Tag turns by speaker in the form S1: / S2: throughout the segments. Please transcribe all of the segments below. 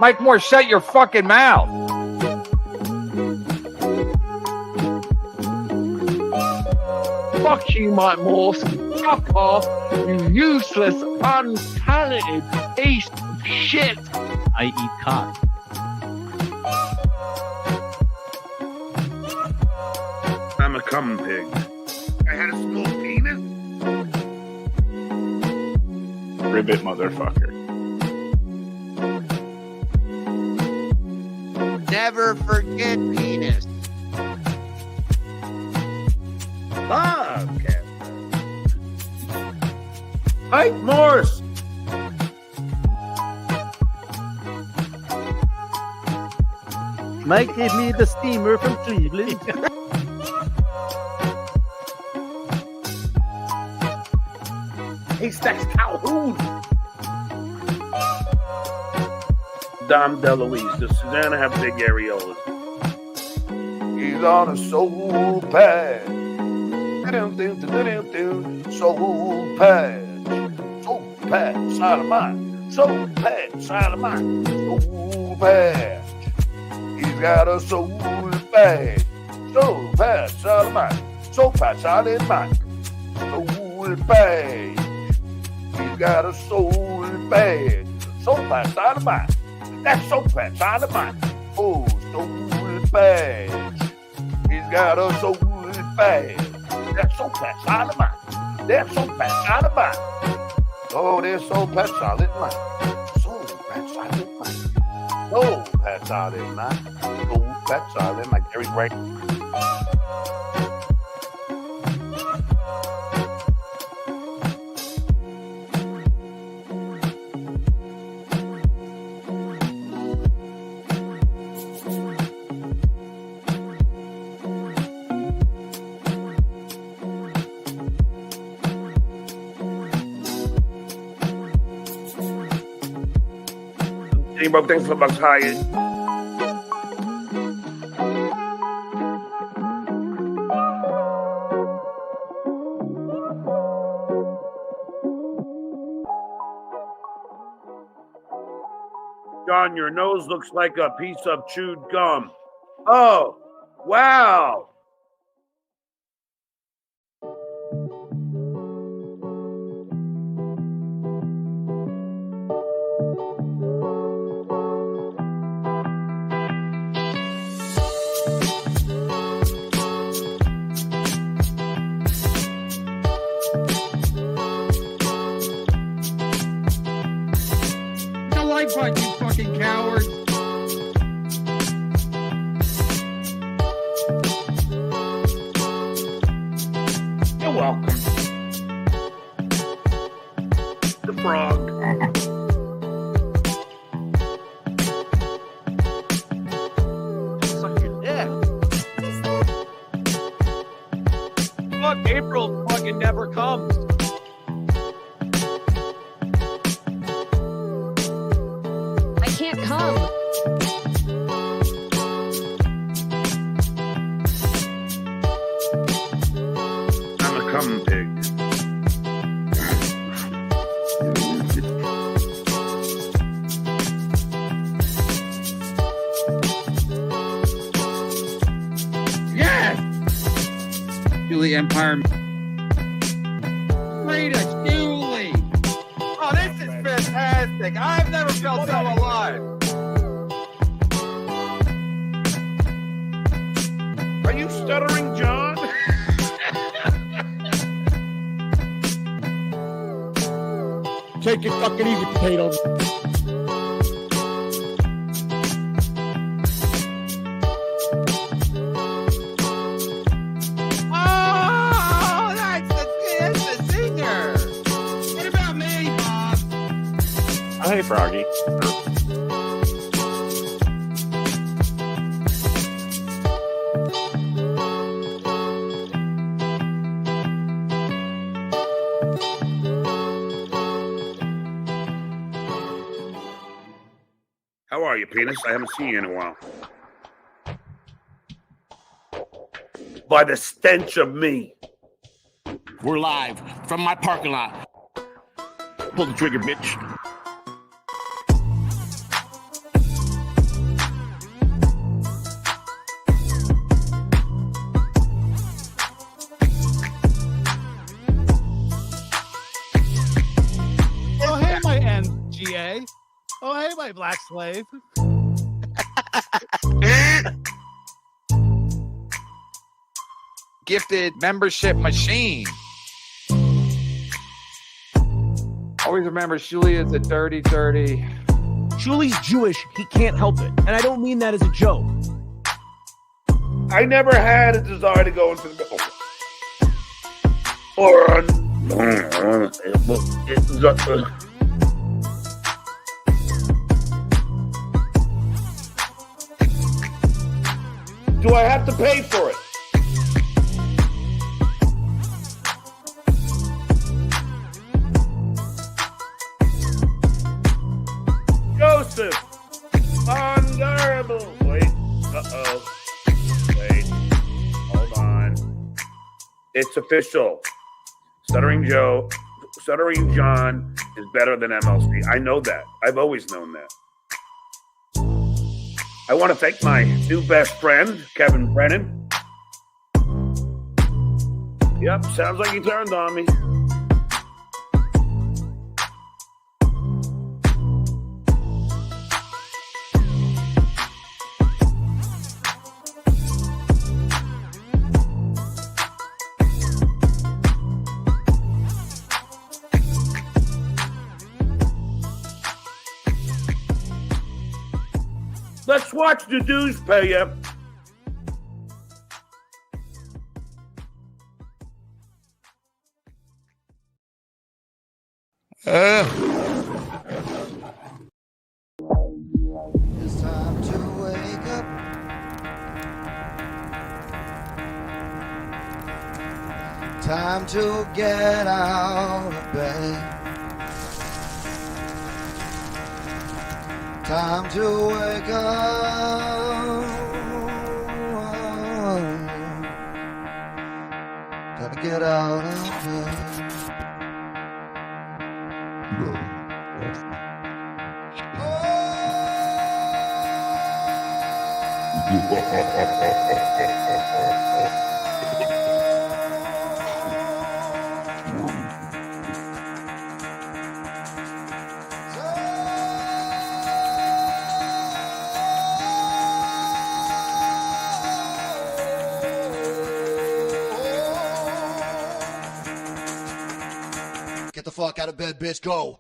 S1: Mike Morse, shut your fucking mouth.
S2: Fuck you, Mike Morse. Fuck off, you useless, untalented piece of shit.
S3: I eat cock.
S4: I'm a cum pig. I had a small penis.
S5: Ribbit motherfucker.
S6: Never forget penis.
S4: Podcast. Mike Morse.
S3: Mike gave me the steamer from Cleveland.
S4: Haystacks Calhoun. Dom DeLuise. Does Susanna have big areolas?
S7: He's on a soul patch. Soul patch. Soul patch, side of mine. Soul patch, side of mine. Soul patch. He's got a soul patch. Soul patch, side of mine. Soul patch, side of mine. Soul patch. He's got a soul patch. Soul patch, side of mine. That's soul patch, side of mine. Oh, soul patch. He's got a soul patch. That's soul patch, side of mine. That's soul patch, side of mine. Oh, there's soul patch, solid mine. Soul patch, solid mine. Soul patch, solid mine. Soul patch, solid mine. Gary Wrangler.
S4: Bro, thanks for the bucks hired. John, your nose looks like a piece of chewed gum. Oh, wow.
S2: Fuck you fucking coward.
S4: You're welcome. The frog.
S6: Suck your dick.
S2: Fuck, April fucking never comes.
S8: Come.
S4: I'm a cum pig.
S2: Yes! Julie Empire. Rita, Julie! Oh, this is fantastic. I've never felt so alive.
S4: Are you Stuttering John?
S2: Take it fucking easy, potatoes. Oh, that's the singer. What about me, Bob?
S5: Oh, hey, Froggy.
S4: How are you, penis? I haven't seen you in a while. By the stench of me.
S9: We're live from my parking lot. Pull the trigger, bitch.
S8: Oh, hey, my black slave.
S1: Gifted membership machine. Always remember, Shuli is a dirty.
S10: Shuli's Jewish. He can't help it. And I don't mean that as a joke.
S4: I never had a desire to go into the middle. Or do I have to pay for it? Joseph, unbearable. Wait, wait, hold on. It's official. Stuttering John is better than MLC. I know that. I've always known that. I want to thank my new best friend, Kevin Brennan. Yep, sounds like he turned on me. Let's watch the dues pay you.
S6: It's time to wake up. Time to get out of bed. Time to wake up. Gotta get out of bed. Get the fuck out of bed, bitch. Go.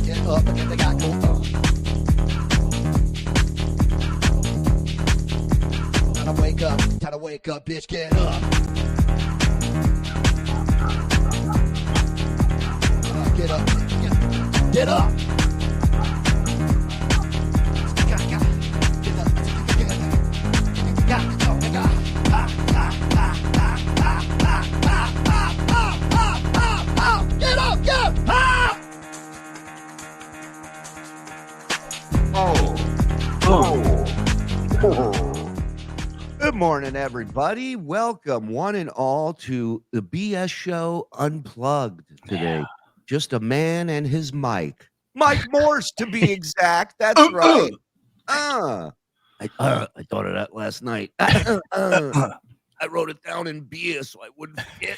S6: Get up and get the guy go. Time to wake up, bitch. Get up. Get up. Get up. Good morning, everybody. Welcome, one and all, to the BS Show Unplugged today. Just a man and his mic. Mike Morse, to be exact. That's right. I thought of that last night. I wrote it down in beer so I wouldn't forget.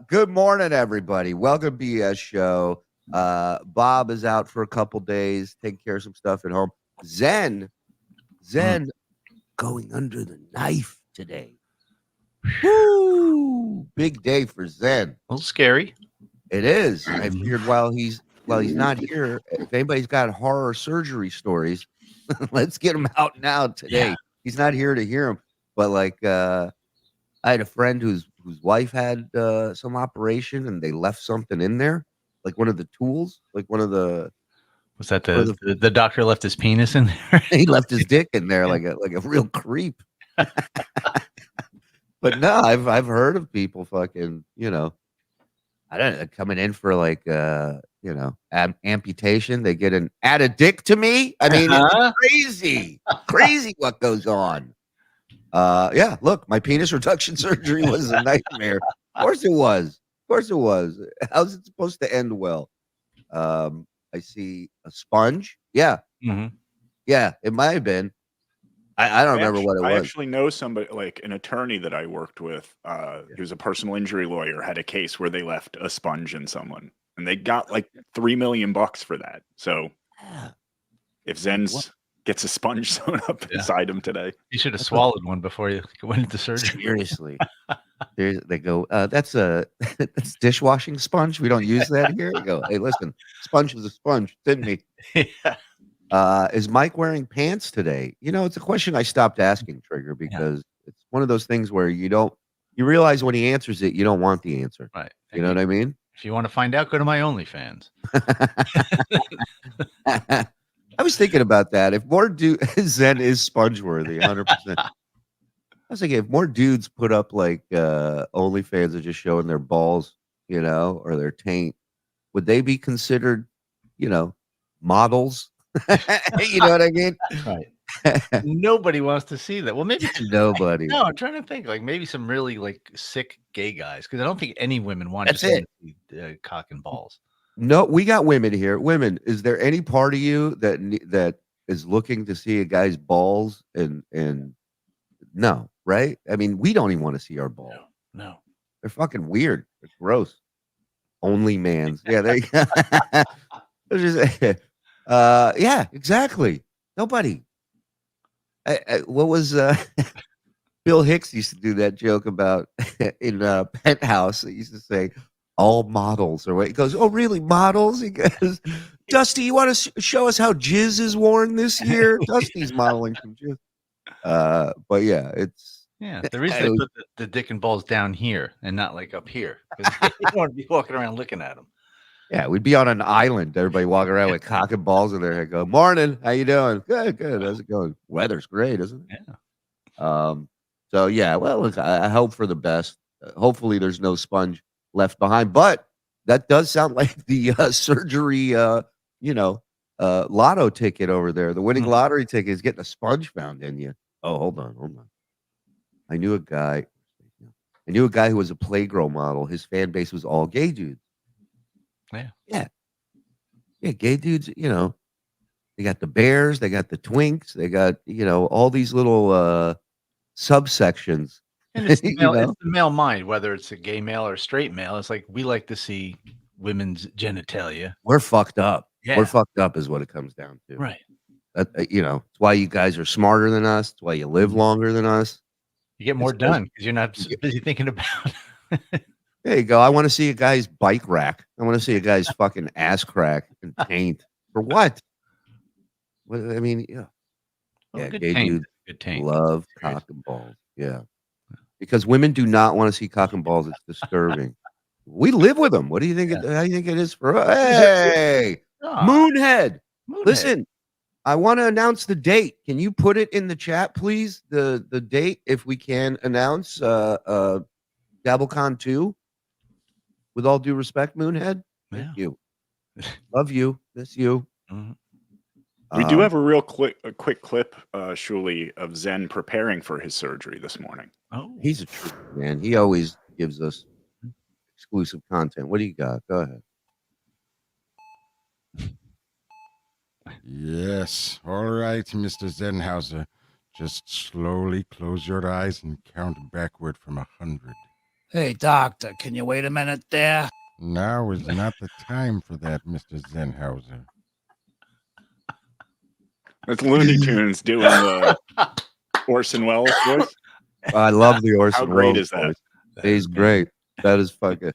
S6: Good morning, everybody. Welcome to BS Show. Bob is out for a couple days, taking care of some stuff at home. Zen going under the knife today. Woo! Big day for Zen.
S3: A little scary.
S6: It is. I figured while he's not here, if anybody's got horror surgery stories, let's get them out now today. Yeah. He's not here to hear them. But I had a friend whose wife had some operation and they left something in there, like one of the tools, like one of the.
S3: Was that the doctor left his penis in there?
S6: He left his dick in there like a real creep. But no, I've heard of people fucking, I don't know, coming in for amputation. They get add a dick to me. I mean, it's crazy what goes on. Yeah, look, my penis reduction surgery was a nightmare. Of course it was. How's it supposed to end well? I see a sponge. Yeah. Mm-hmm. Yeah, it might have been. I don't remember what it
S5: I
S6: was.
S5: actually know somebody, like an attorney that I worked with. He was a personal injury lawyer. Had a case where they left a sponge in someone, and they got like $3 million for that. So, if Zen's gets a sponge sewn up inside him today,
S3: You should have swallowed one before you went into surgery.
S6: Seriously. They go, that's that's dishwashing sponge. We don't use that here. You go, hey, listen, sponge is a sponge, didn't he? Is Mike wearing pants today? You know, it's a question I stopped asking, Trigger, because it's one of those things where you realize when he answers it, you don't want the answer.
S3: Right.
S6: You know what I mean?
S3: If you want to find out, go to my OnlyFans.
S6: I was thinking about that. If more Zen is sponge worthy, 100%. I was thinking if more dudes put up like OnlyFans are just showing their balls, you know, or their taint, would they be considered, you know, models? You know what I mean?
S3: Right. Nobody wants to see that. Well, maybe
S6: nobody.
S3: No, I'm trying to think. Like maybe some really like sick gay guys, because I don't think any women want
S6: That's
S3: to
S6: it.
S3: see cock and balls.
S6: No, we got women here. Women, is there any part of you that is looking to see a guy's balls? And no, right? I mean, we don't even want to see our balls.
S3: No.
S6: They're fucking weird. They're gross. Only mans. Yeah, there you go. Yeah, exactly. Nobody. What was Bill Hicks used to do that joke about in Penthouse? He used to say all models or what he goes, oh really, models? He goes, Dusty, you want to show us how jizz is worn this year? Dusty's modeling some jizz. But yeah, it's
S3: the reason they put the dick and balls down here and not like up here, because you don't want to be walking around looking at them.
S6: Yeah, we'd be on an island. Everybody walking around with cock and balls in their head. Go, morning. How you doing? Good, good. How's it going? Weather's great, isn't it?
S3: Yeah.
S6: So yeah. Well, look, I hope for the best. Hopefully, there's no sponge left behind. But that does sound like the surgery. Lotto ticket over there. The winning lottery ticket is getting a sponge found in you. Oh, hold on. I knew a guy who was a Playgirl model. His fan base was all gay dudes. Yeah. Gay dudes, you know, they got the bears, they got the twinks, they got, you know, all these little subsections.
S3: And it's the male mind, whether it's a gay male or straight male. It's like we like to see women's genitalia.
S6: We're fucked up.
S3: Yeah.
S6: We're fucked up is what it comes down to.
S3: Right.
S6: You know, it's why you guys are smarter than us. It's why you live longer than us.
S3: You get more done because you're not busy thinking about it.
S6: There you go. I want to see a guy's bike rack. I want to see a guy's fucking ass crack and taint. For what? I mean, yeah.
S3: Well, good
S6: gay
S3: taint.
S6: dudes
S3: Good taint.
S6: love cock and balls. Yeah. Because women do not want to see cock and balls. It's disturbing. We live with them. What do you think? How do you think it is for us? Hey, Moonhead. Listen, I want to announce the date. Can you put it in the chat, please? The date, if we can announce Dabblecon 2. With all due respect, Moonhead. Thank you. Love you. Miss you.
S5: We do have a quick clip, Shuli, of Zen preparing for his surgery this morning.
S3: Oh,
S6: he's a true man. He always gives us exclusive content. What do you got? Go ahead.
S8: Yes. All right, Mr. Zenhauser. Just slowly close your eyes and count backward from 100.
S11: Hey, doctor, can you wait a minute there?
S8: Now is not the time for that, Mr. Zenhauser.
S5: That's Looney Tunes doing the Orson Welles voice.
S6: I love the Orson Welles.
S5: How great is that?
S6: He's great. That is fucking.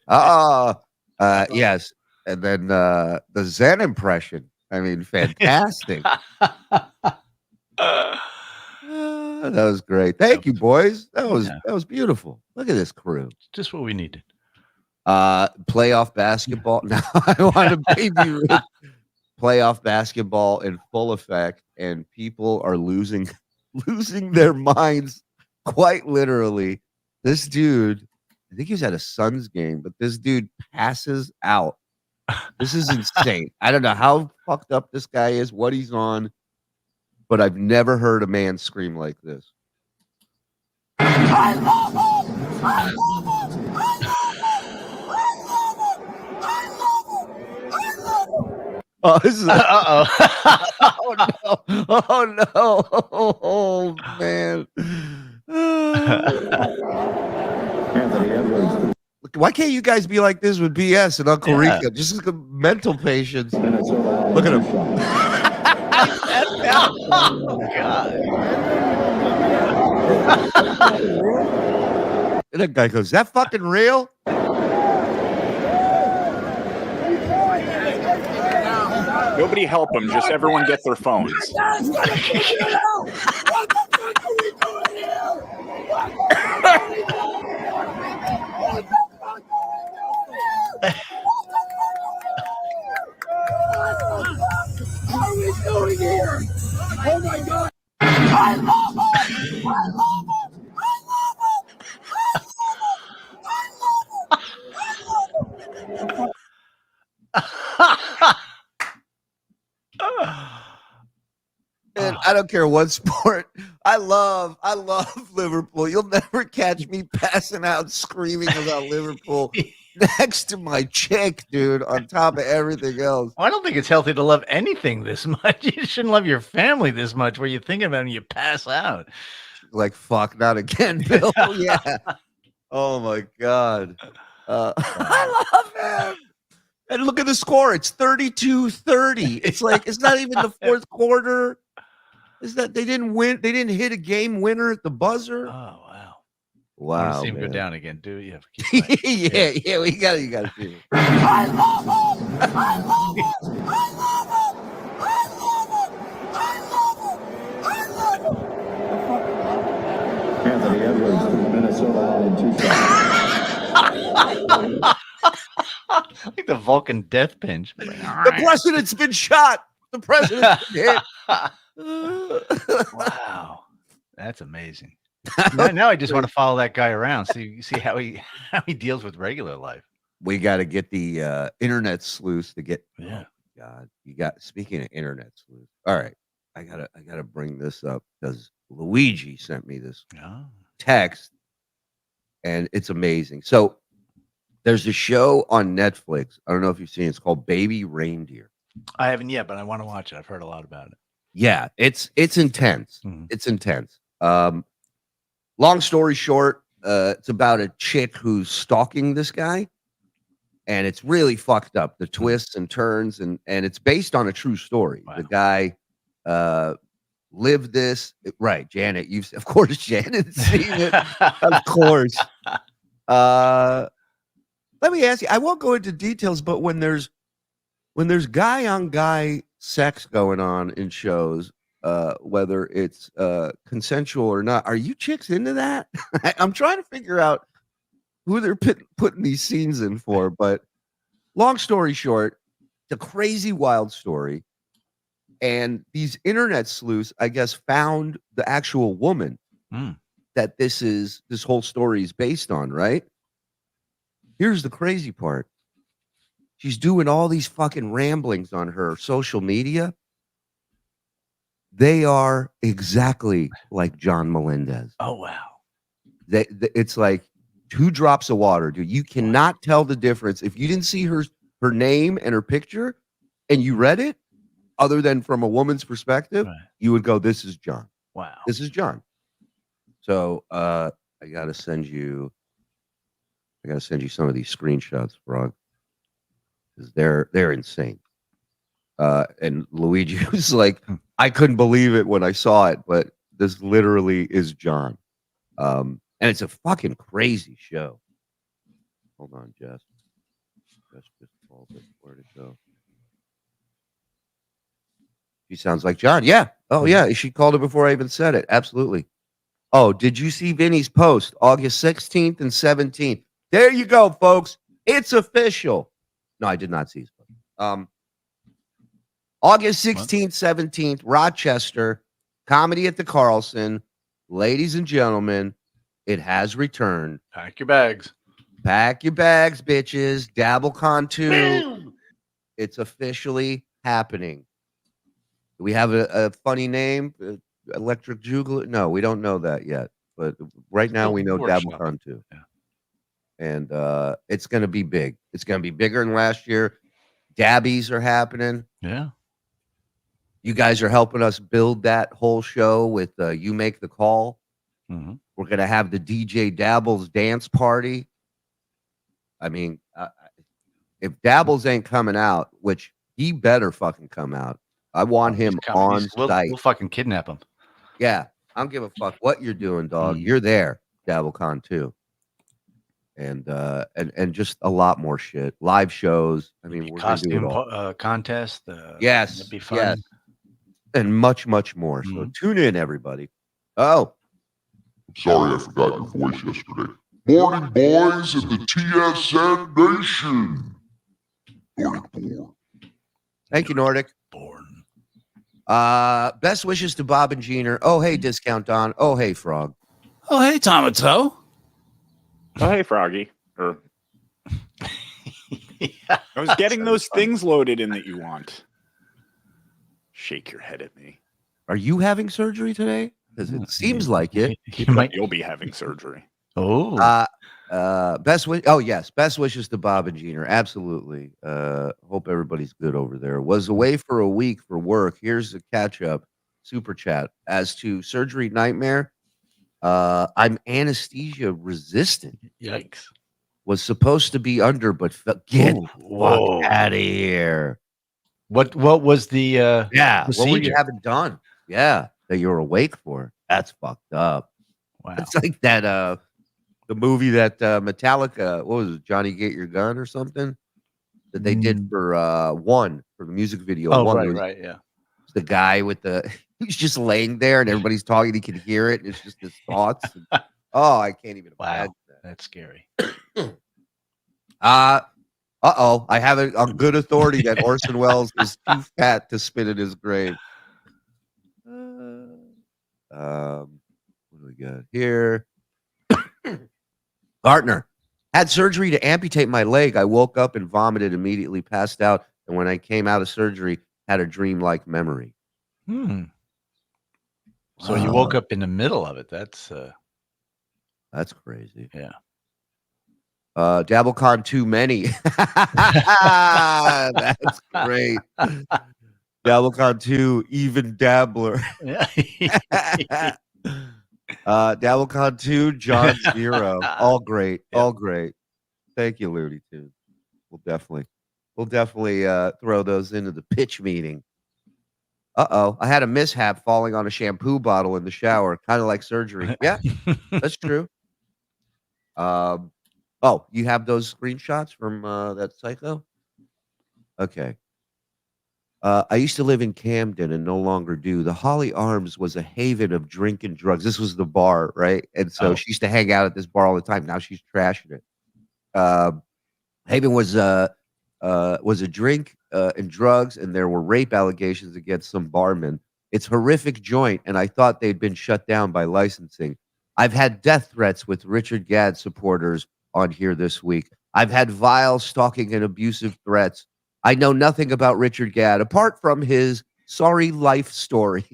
S6: Yes. And then the Zen impression. I mean, fantastic. That was great. Thank you, boys. That was beautiful. Look at this crew.
S3: Just what we needed.
S6: Playoff basketball. Now I want to baby Ruth. Playoff basketball in full effect, and people are losing their minds quite literally. This dude, I think he was at a Suns game, but this dude passes out. This is insane. I don't know how fucked up this guy is, what he's on, but I've never heard a man scream like this.
S2: I love him! I love him!
S6: Oh, this is no! Oh no! Oh man! Why can't you guys be like this with BS and Uncle Rico? Just like mental patients. Look at him.
S3: Oh God!
S6: And that guy goes, "Is that fucking real?"
S5: Nobody help them. Just everyone get their phones.
S2: What are we doing here? Oh my God! I love him! I love him! I love him!
S6: And I don't care what sport. I love Liverpool. You'll never catch me passing out screaming about Liverpool next to my chick, dude, on top of everything else.
S3: I don't think it's healthy to love anything this much. You shouldn't love your family this much where you're thinking about it and you pass out.
S6: Like, fuck, not again, Bill. Yeah. Oh my God. I love him. And look at the score. It's 32-30. It's like, it's not even the fourth quarter. Is that they didn't win? They didn't hit a game winner at the buzzer.
S3: Oh wow!
S6: Wow!
S3: I want to see him go down again. Do you?
S6: Yeah. You got to see it.
S2: I love him! I love him! I love him! I love him! I love him! I love him!
S12: Anthony Edwards from Minnesota in 2 shots.
S3: Like the Vulcan death pinch.
S6: The president's been shot. The president's been hit.
S3: Wow, that's amazing. Now I just want to follow that guy around, see how he deals with regular life.
S6: We got to get the internet sleuths to get.
S3: Yeah.
S6: Oh, God, you got. Speaking of internet sleuths, all right, I gotta bring this up because Luigi sent me this text, and it's amazing. So there's a show on Netflix. I don't know if you've seen it. It's called Baby Reindeer.
S3: I haven't yet, but I want to watch it. I've heard a lot about it.
S6: Yeah, it's intense. It's intense. Long story short, it's about a chick who's stalking this guy, and it's really fucked up. The twists and turns, and it's based on a true story. Wow. The guy lived this. Right, Janet. Of course, Janet's seen it. Of course. Let me ask you. I won't go into details, but when there's guy on guy sex going on in shows, whether it's consensual or not, are you chicks into that? I'm trying to figure out who they're putting these scenes in for. But long story short, it's a crazy, wild story. And these internet sleuths, I guess, found the actual woman that this whole story is based on, right? Here's the crazy part. She's doing all these fucking ramblings on her social media. They are exactly like John Melendez.
S3: Oh, wow.
S6: It's like 2 drops of water, dude. You cannot tell the difference. If you didn't see her name and her picture and you read it, other than from a woman's perspective, you would go, this is John.
S3: Wow.
S6: This is John. So I gotta send you some of these screenshots, Frog. Because they're insane. And Luigi was like, I couldn't believe it when I saw it, but this literally is John. And it's a fucking crazy show. Hold on, Jess. Jess just called it. Where'd it go? She sounds like John. Yeah. Oh, yeah. She called it before I even said it. Absolutely. Oh, did you see Vinny's post? August 16th and 17th. There you go, folks. It's official. No, I did not see his post. August 16th, 17th, Rochester, Comedy at the Carlson. Ladies and gentlemen, it has returned.
S3: Pack your bags.
S6: Pack your bags, bitches. Dabblecon 2. It's officially happening. Do we have a funny name? Electric Juggler? No, we don't know that yet. But right now we know Dabblecon 2.
S3: Yeah.
S6: And it's going to be big. It's going to be bigger than last year. Dabbies are happening.
S3: Yeah.
S6: You guys are helping us build that whole show with You Make the Call.
S3: Mhm.
S6: We're going to have the DJ Dabbles dance party. I mean, if Dabbles ain't coming out, which he better fucking come out. I want him on site.
S3: We'll fucking kidnap him.
S6: Yeah, I don't give a fuck what you're doing, dog.
S3: Mm.
S6: You're there, Dabblecon too, and just a lot more shit. Live shows. I mean, we're gonna do it
S3: Costume
S6: all.
S3: contest.
S6: Yes,
S3: that'd be fun.
S6: yes, and much more. So tune in, everybody. Oh,
S7: Sorry, I forgot your voice yesterday. Morning, boys in the TSN Nation. Nordic Born.
S6: thank you, Nordic.
S3: Born.
S6: Best wishes to Bob and Jeaner. Oh, hey, Discount Don. Oh, hey, Frog.
S11: Oh, hey, Tomato.
S5: Oh, hey, Froggy. Or I was getting those things loaded in that you want. Shake your head at me.
S6: Are you having surgery today? Because it seems like it.
S5: You'll be having surgery.
S3: Oh.
S6: Best wish. Oh, yes. Best wishes to Bob and Jeaner. Absolutely. Hope everybody's good over there. Was away for a week for work. Here's a catch up super chat. As to surgery nightmare, I'm anesthesia resistant.
S3: Yikes.
S6: Was supposed to be under, but get
S3: Whoa.
S6: out of here.
S3: What was the
S6: Yeah. What were you
S3: procedure?
S6: having done? Yeah. That you're awake for. That's fucked up.
S3: Wow.
S6: It's like that the movie that Metallica, what was it, Johnny Get Your Gun or something? That they did for the music video.
S3: Oh,
S6: One.
S3: right, yeah.
S6: The guy with he's just laying there and everybody's talking, he can hear it, and it's just his thoughts. Oh, I can't even imagine that.
S3: That's scary.
S6: I have it on good authority that Orson Welles is too fat to spit in his grave. What do we got here? Gartner had surgery to amputate my leg. I woke up and vomited, immediately passed out, and when I came out of surgery, had a dreamlike memory.
S3: So you woke up in the middle of it. That's
S6: crazy.
S3: Yeah.
S6: Dabblecon too many. That's great. Dabblecon 2, even dabbler. Dabblecon 2, John 0. All great. All great. Thank you, Looney Tunes. We'll definitely throw those into the pitch meeting. I had a mishap falling on a shampoo bottle in the shower, kind of like surgery. Yeah, that's true. You have those screenshots from that psycho? Okay. I used to live in Camden and no longer do. The Holly Arms was a haven of drink and drugs. This was the bar, right? And so she used to hang out at this bar all the time. Now she's trashing it. Haven was a drink and drugs, and there were rape allegations against some barmen. It's a horrific joint, and I thought they'd been shut down by licensing. I've had death threats with Richard Gadd supporters on here this week. I've had vile stalking and abusive threats. I know nothing about Richard Gadd apart from his sorry life story.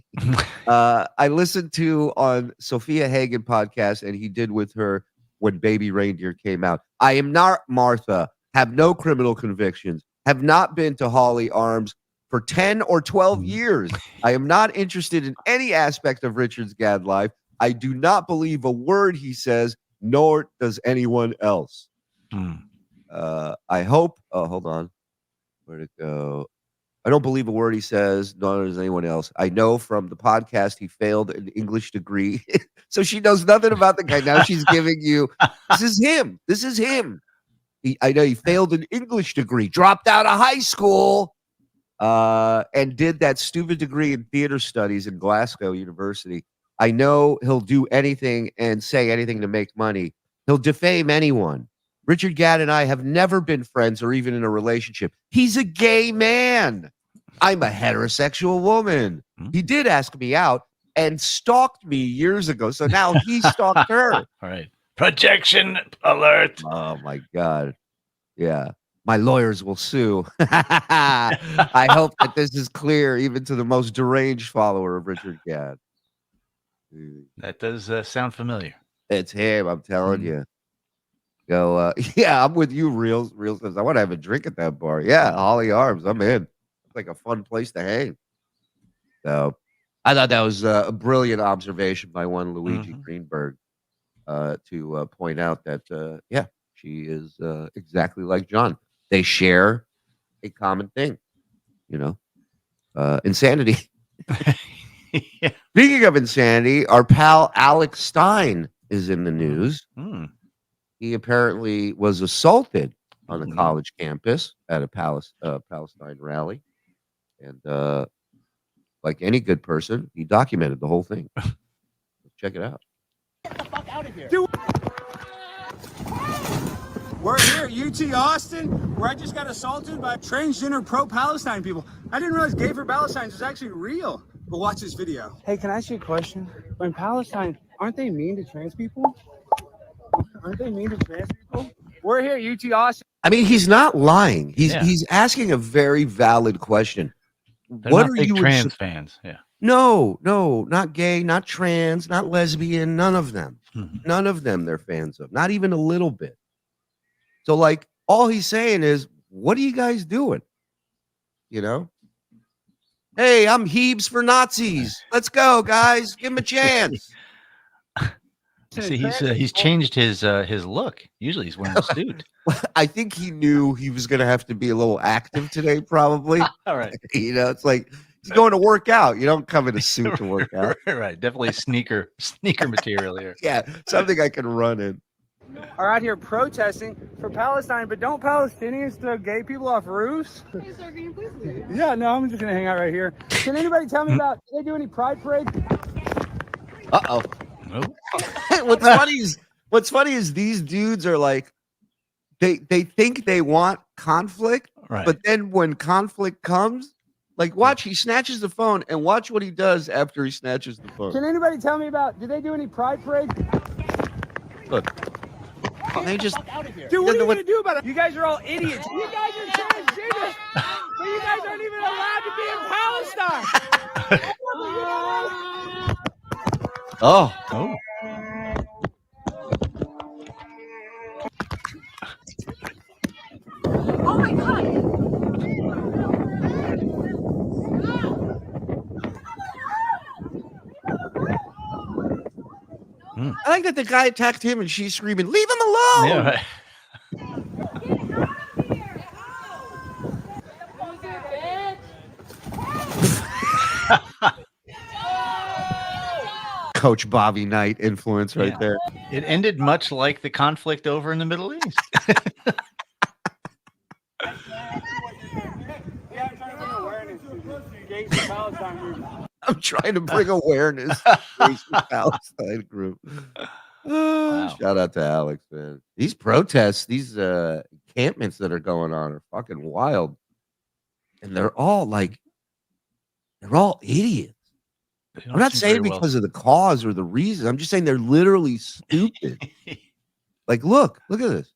S6: I listened to on Sophia Hagen podcast, and he did with her when Baby Reindeer came out. I am not Martha, have no criminal convictions, have not been to Holly Arms for 10 or 12 years. I am not interested in any aspect of Richard's Gadd life. I do not believe a word he says, nor does anyone else. I hope, hold on. Where'd it go? I don't believe a word he says, nor does anyone else. I know from the podcast he failed an English degree. So she knows nothing about the guy. Now she's giving you, this is him. This is him. I know he failed an English degree, dropped out of high school, and did that stupid degree in theater studies in Glasgow University. I know he'll do anything and say anything to make money. He'll defame anyone. Richard Gadd and I have never been friends or even in a relationship. He's a gay man. I'm a heterosexual woman. He did ask me out and stalked me years ago. So now he stalked her.
S3: All right. Projection alert.
S6: Oh, my God. Yeah. My lawyers will sue. I hope that this is clear even to the most deranged follower of Richard Gadd.
S3: That does sound familiar.
S6: It's him, I'm telling you. Go, yeah, I'm with you, Reels. Reels says, I want to have a drink at that bar. Yeah, Holly Arms, I'm in. It's like a fun place to hang. So I thought that was a brilliant observation by one Luigi Greenberg to point out that, yeah, she is exactly like John. They share a common thing, insanity.
S3: Yeah.
S6: Speaking of insanity, our pal Alex Stein is in the news. He apparently was assaulted on a college campus at a Palestine rally. And like any good person, he documented the whole thing. Check it out.
S2: Get the fuck out of here. We're here at UT Austin, where I just got assaulted by transgender pro-Palestine people. I didn't realize gay for Palestine was actually real. But watch this video. Hey, can I ask you a question? When Palestine, aren't they mean to trans people? Aren't they mean to trans people? We're here at UT Austin.
S6: I mean, he's not lying. He's asking a very valid question.
S3: They're not big trans fans. Yeah.
S6: No, not gay, not trans, not lesbian, none of them. None of them they're fans of, not even a little bit. So, like, all he's saying is, what are you guys doing? Hey, I'm Hebes for Nazis. Let's go, guys. Give him a chance.
S3: See, he's changed his look. Usually he's wearing a suit.
S6: I think he knew he was going to have to be a little active today, probably.
S3: All right.
S6: It's like he's going to work out. You don't come in a suit to work out.
S3: Right. Definitely sneaker material here.
S6: Yeah, something I can run in.
S2: Are out here protesting for Palestine, but don't Palestinians throw gay people off roofs?
S13: Hey, sir, can you please leave?
S2: Yeah, no, I'm just gonna hang out right here. Can anybody tell me about, do they do any pride parade?
S6: Uh-oh.
S3: Nope.
S6: What's funny is these dudes are like, they think they want conflict,
S3: right.
S6: But then when conflict comes, like, watch, he snatches the phone, and watch what he does after he snatches the phone.
S2: Can anybody tell me about, do they do any pride parade?
S6: Look. They just
S2: Dude, what are you gonna do about it? You guys are all idiots. You guys are transgender, but you guys aren't even allowed to be in Palestine.
S6: Oh.
S13: Oh my God.
S6: I like that the guy attacked him and she's screaming, "Leave him alone!"
S3: Yeah, right.
S6: Coach Bobby Knight influence right there.
S3: It ended much like the conflict over in the Middle East.
S6: I'm trying to bring awareness to the Palestine group. Shout out to Alex, man. These protests, these encampments that are going on are fucking wild. And they're all idiots. I'm not saying because of the cause or the reason. I'm just saying they're literally stupid. Like, look at this.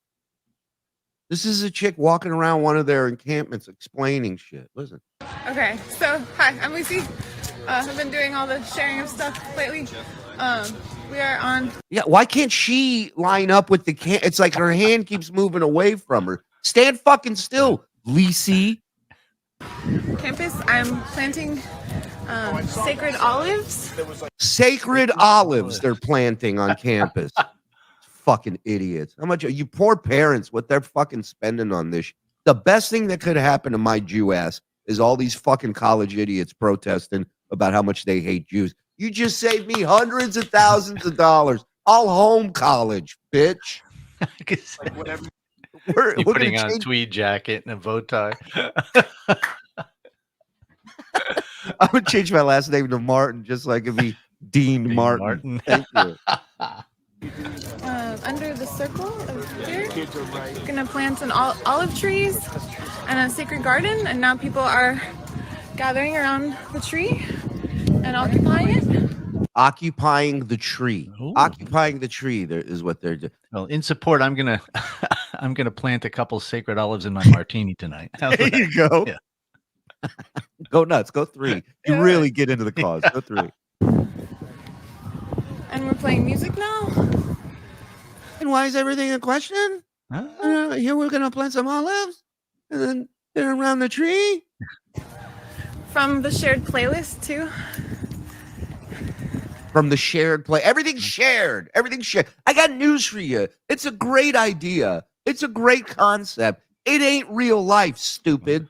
S6: This is a chick walking around one of their encampments explaining shit. Listen.
S14: Okay, so hi, I'm Lucy. I've been doing all the sharing of stuff lately. We are on.
S6: Yeah, why can't she line up with the can? It's like her hand keeps moving away from her. Stand fucking still, Lisi.
S14: Campus. I'm planting sacred olives.
S6: Sacred olives they're planting on campus. Fucking idiots. How much you poor parents, what they're fucking spending on this. The best thing that could happen to my Jew ass is all these fucking college idiots protesting about how much they hate Jews. You just saved me hundreds of thousands of dollars. I'll home college, bitch.
S3: Like whatever. You're putting on a tweed jacket and a bow tie.
S6: I'm gonna change my last name to Martin, just like it'd be Dean Martin. Thank you.
S14: Under the circle of here, we're gonna plant some olive trees and a sacred garden, and now people are gathering around the tree and occupying it.
S6: Occupying the tree.
S3: Ooh.
S6: Occupying the tree there is what they're doing.
S3: Well, in support, I'm gonna plant a couple sacred olives in my martini tonight.
S6: There you go.
S3: Yeah.
S6: Go nuts. Go 3. You really get into the cause. Go 3.
S14: And we're playing music now.
S6: And why is everything a question? Here we're gonna plant some olives, and then they're around the tree.
S14: from the shared playlist too.
S6: From the shared play. Everything's shared. Everything's shared. I got news for you. It's a great idea. It's a great concept. It ain't real life, stupid.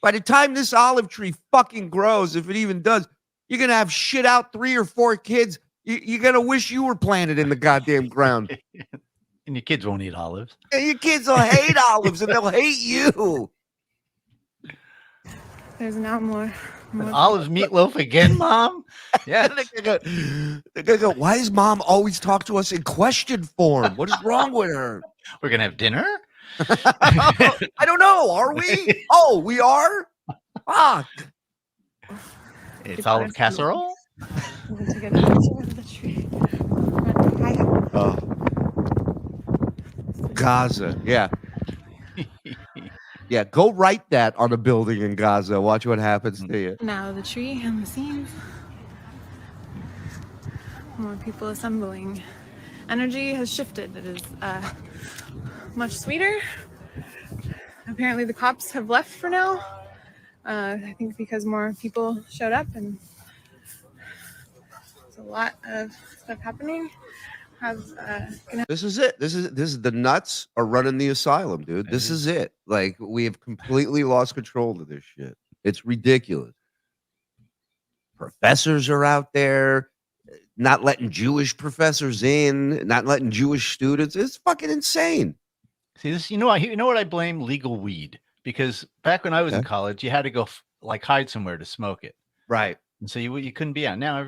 S6: By the time this olive tree fucking grows, if it even does, you're going to have shit out 3 or 4 kids. You're going to wish you were planted in the goddamn ground.
S3: And your kids won't eat olives.
S6: And your kids will hate olives and they'll hate you.
S14: There's now more.
S3: Olives meatloaf again, Mom? Yeah.
S6: They're gonna go, why does Mom always talk to us in question form? What is wrong with her?
S3: We're going to have dinner?
S6: I don't know. Are we? Oh, we are? Fuck.
S3: It's olive casserole?
S6: Oh. Gaza. Yeah. Yeah, go write that on a building in Gaza. Watch what happens to you.
S14: Now the tree and the scenes. More people assembling. Energy has shifted. It is much sweeter. Apparently the cops have left for now. I think because more people showed up and there's a lot of stuff happening.
S6: This is it. This is the nuts are running the asylum, dude. This is it. Like, we have completely lost control of this shit. It's ridiculous. Professors are out there not letting Jewish professors in, not letting Jewish students. It's fucking insane.
S3: See this, you know what I blame? Legal weed. Because back when I was in college, you had to go hide somewhere to smoke it.
S6: Right.
S3: And so you couldn't be out. Now,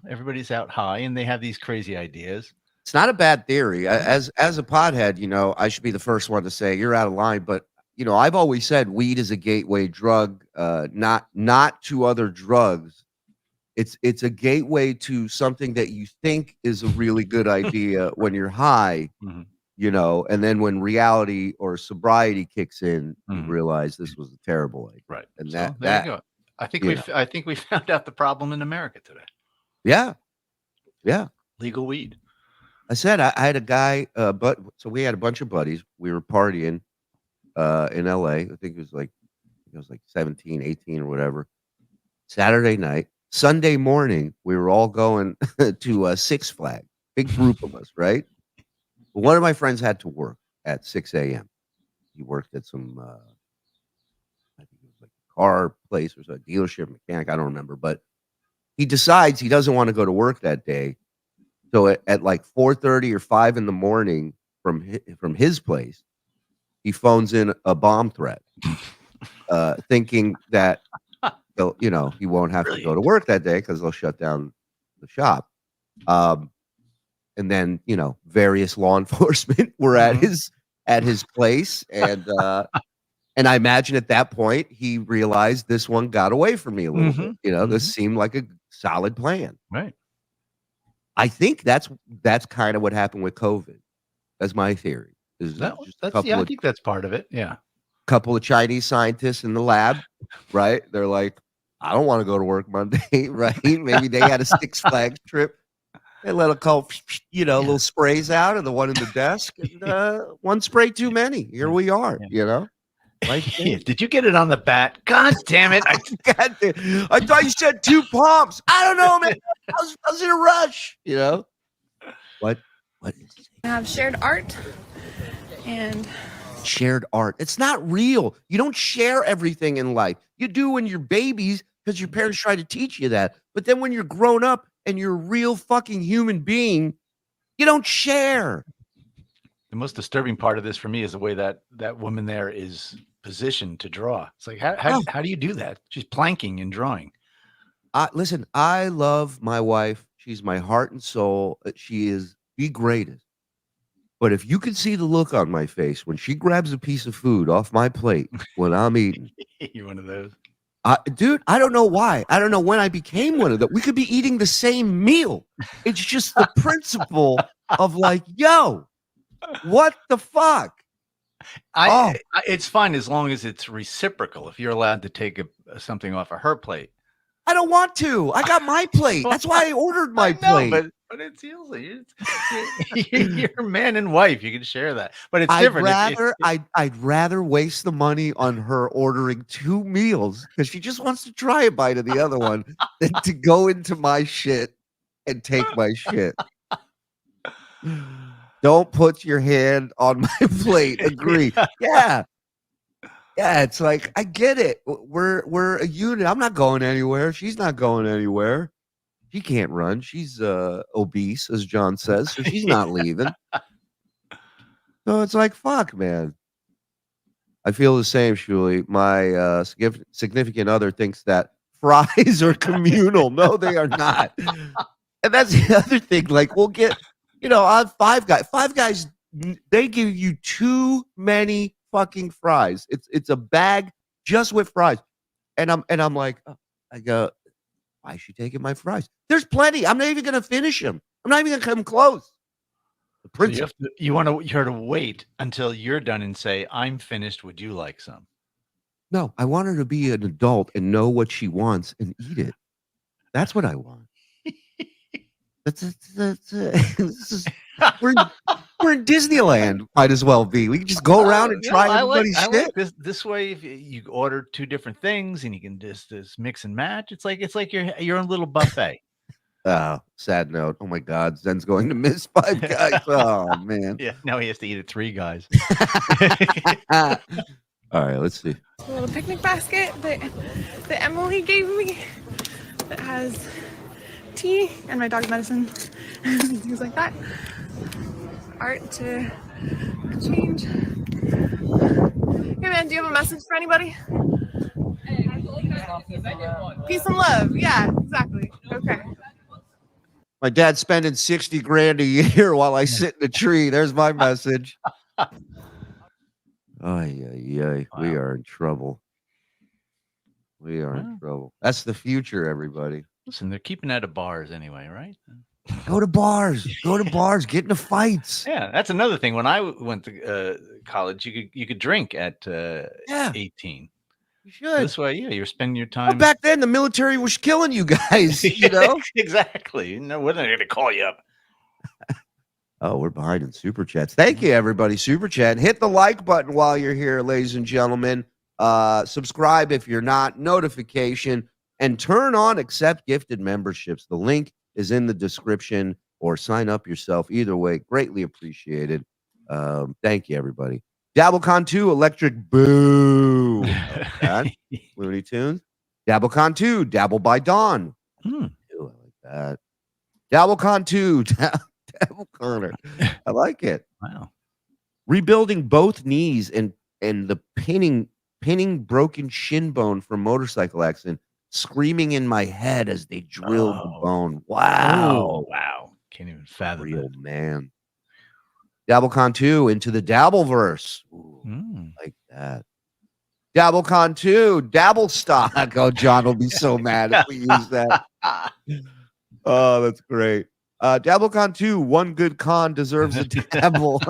S3: everybody's out high and they have these crazy ideas.
S6: It's not a bad theory. As a pothead, I should be the first one to say you're out of line. But I've always said weed is a gateway drug, not to other drugs. It's a gateway to something that you think is a really good idea when you're high, and then when reality or sobriety kicks in, you realize this was a terrible idea.
S3: Right.
S6: And
S3: so there you go. I think we found out the problem in America today.
S6: Yeah. Yeah.
S3: Legal weed.
S6: I said I had a guy, so we had a bunch of buddies. We were partying in LA. I think it was like 17, 18 or whatever. Saturday night. Sunday morning, we were all going to Six Flags. Big group of us, right? But one of my friends had to work at 6 a.m. He worked at some, I think it was like a car place or a dealership mechanic. I don't remember. But he decides he doesn't want to go to work that day. So at like 4:30 or 5 in the morning from his place, he phones in a bomb threat, thinking that he won't have to go to work that day because they'll shut down the shop. And then various law enforcement were at his place, and I imagine at that point he realized this one got away from me a little bit. This seemed like a solid plan,
S3: right?
S6: I think that's kind of what happened with COVID. That's my theory.
S3: I think that's part of it. Yeah.
S6: Couple of Chinese scientists in the lab, right? They're like, I don't want to go to work Monday, right? Maybe they had a Six Flags trip. They let a couple, little sprays out of the one in the desk. And, one spray too many. Here we are,
S3: Did you get it on the bat? God damn it.
S6: I thought you said 2 pumps. I don't know, man. I was in a rush, What is it?
S14: I have shared art and
S6: shared art. It's not real. You don't share everything in life. You do when you're babies because your parents try to teach you that. But then when you're grown up and you're a real fucking human being, you don't share.
S3: The most disturbing part of this for me is the way that woman there is positioned to draw. It's like, how do you do that? She's planking and drawing.
S6: Listen, I love my wife. She's my heart and soul. She is the greatest. But if you could see the look on my face when she grabs a piece of food off my plate when I'm eating.
S3: You're one of those.
S6: Dude, I don't know why. I don't know when I became one of them. We could be eating the same meal. It's just the principle of like, yo, what the fuck?
S3: It's fine as long as it's reciprocal. If you're allowed to take something off of her plate,
S6: I don't want to. I got my plate. That's why I ordered my plate.
S3: But it's usually you're man and wife. You can share that, but it's different.
S6: I'd rather waste the money on her ordering 2 meals because she just wants to try a bite of the other one than to go into my shit and take my shit. Don't put your hand on my plate. Agree. Yeah. Yeah, it's like I get it. We're a unit. I'm not going anywhere. She's not going anywhere. She can't run. She's obese, as John says, so she's not leaving. So it's like, fuck, man. I feel the same, Shuli. My significant other thinks that fries are communal. No, they are not. And that's the other thing. Like, we'll get, on Five Guys. Five Guys, they give you too many fucking fries. It's a bag just with fries, and I'm like, I go, why is she taking my fries? There's plenty. I'm not even gonna finish them. I'm not even gonna come close. The principle.
S3: So you want her to wait until you're done and say, "I'm finished. Would you like some?"
S6: No, I want her to be an adult and know what she wants and eat it. That's what I want. We're in Disneyland. Might as well be. We can just go around and try everybody's shit.
S3: I like this way. If you order 2 different things and you can just mix and match, it's like your own little buffet.
S6: Oh, sad note. Oh my God, Zen's going to miss Five Guys. Oh man.
S3: Yeah. Now he has to eat at 3 Guys.
S6: All right, let's see.
S14: A little picnic basket that Emily gave me that has tea and my dog medicine and things like that. Art to change. Hey man, do you have a message for anybody? Peace and love. Yeah, exactly. Okay.
S6: My dad's spending 60 grand a year while I sit in a tree. There's my message. Wow. We are in trouble. We are in trouble. That's the future, everybody.
S3: Listen, they're keeping out of bars anyway, right?
S6: Go to bars. Get into fights.
S3: Yeah, that's another thing. When I went to college, you could drink at 18.
S6: You should.
S3: This way, you're spending your time.
S6: Well, back then, the military was killing you guys.
S3: Exactly. No, we're not going to call you up.
S6: Oh, we're behind in super chats. Thank you, everybody. Super chat. Hit the like button while you're here, ladies and gentlemen. Subscribe if you're not. Notification. And turn on accept gifted memberships. The link is in the description, or sign up yourself. Either way, greatly appreciated. Thank you, everybody. Dabblecon 2, Electric Boo. Looney Tunes. Dabblecon 2, Dabble by Dawn. I like that. Dabblecon 2, Dabbleconer. I like it.
S3: Wow.
S6: Rebuilding both knees and the pinning broken shin bone from motorcycle accident. Screaming in my head as they drilled the bone. Wow.
S3: Oh, wow. Can't even fathom
S6: Real man. Dabblecon 2 into the Dabbleverse. Like that. Dabblecon 2, Dabble Stock. Oh, John will be so mad if we use that. Oh, that's great. Dabblecon 2, one good con deserves a dabble.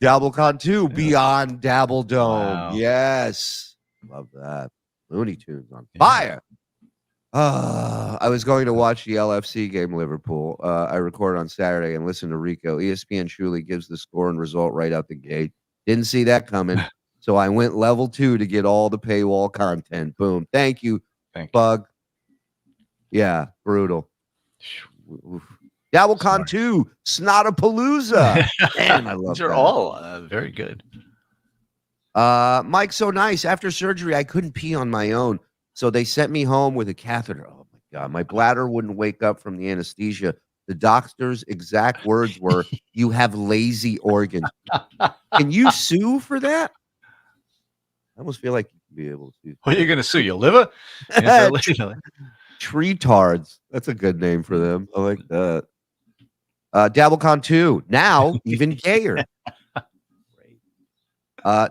S6: Dabblecon 2, Beyond Dabble Dome.
S3: Wow.
S6: Yes. Love that. Looney Tunes on fire. I was going to watch the LFC game, Liverpool. I recorded on Saturday and listened to Rico. ESPN Shuli gives the score and result right out the gate. Didn't see that coming. So I went level 2 to get all the paywall content. Boom. Thank you, Bug. Yeah, brutal. Dabblecon 2, Snotapalooza. Man, I love
S3: These are
S6: that.
S3: all very good.
S6: Mike's so nice. After surgery, I couldn't pee on my own. So they sent me home with a catheter. Oh my God. My bladder wouldn't wake up from the anesthesia. The doctor's exact words were, "You have lazy organs." Can you sue for that? I almost feel like you can be able to.
S3: What are you going to sue? Your liver?
S6: Treetards. That's a good name for them. I like that. Dabblecon 2. Now, even gayer.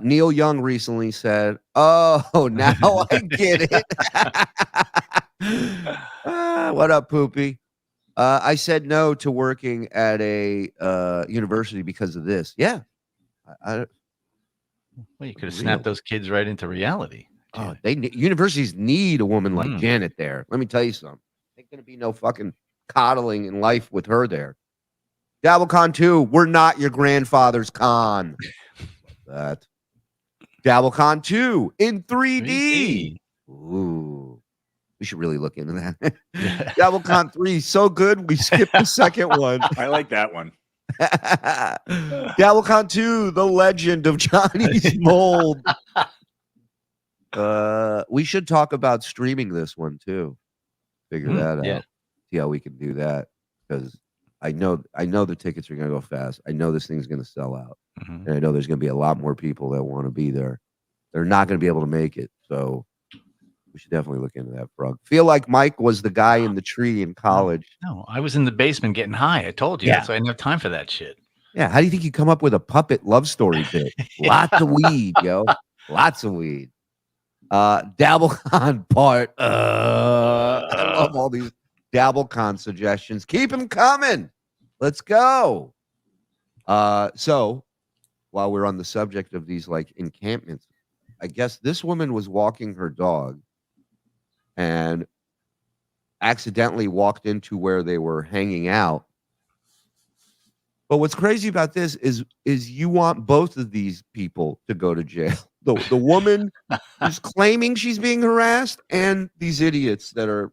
S6: Neil Young recently said, "Oh, now I get it." What up, Poopy? I said no to working at a university because of this. Yeah.
S3: Well, you could have snapped those kids right into reality.
S6: Oh, universities need a woman like Janet there. Let me tell you something. Ain't gonna be no fucking coddling in life with her there. Dabblecon 2, we're not your grandfather's con. That. Dabblecon 2 in 3D. Ooh. We should really look into that. Dabblecon 3, so good, we skipped the second one.
S5: I like that one.
S6: Dabblecon 2, the legend of Johnny's mold. We should talk about streaming this one too. Figure that out. See how we can do that. Because I know the tickets are gonna go fast. I know this thing's gonna sell out. And I know there's gonna be a lot more people that want to be there. They're not gonna be able to make it. So we should definitely look into that, Frog. Feel like Mike was the guy in the tree in college.
S3: No, I was in the basement getting high. I told you.
S6: Yeah.
S3: So I didn't have time for that shit.
S6: Yeah, how do you think you come up with a puppet love story bit? Lots of weed, yo. Lots of weed. Dabblecon part. I love all these Dabblecon suggestions. Keep them coming. Let's go. So while we're on the subject of these like encampments, I guess this woman was walking her dog and accidentally walked into where they were hanging out. But what's crazy about this is you want both of these people to go to jail. The woman who's claiming she's being harassed and these idiots that are.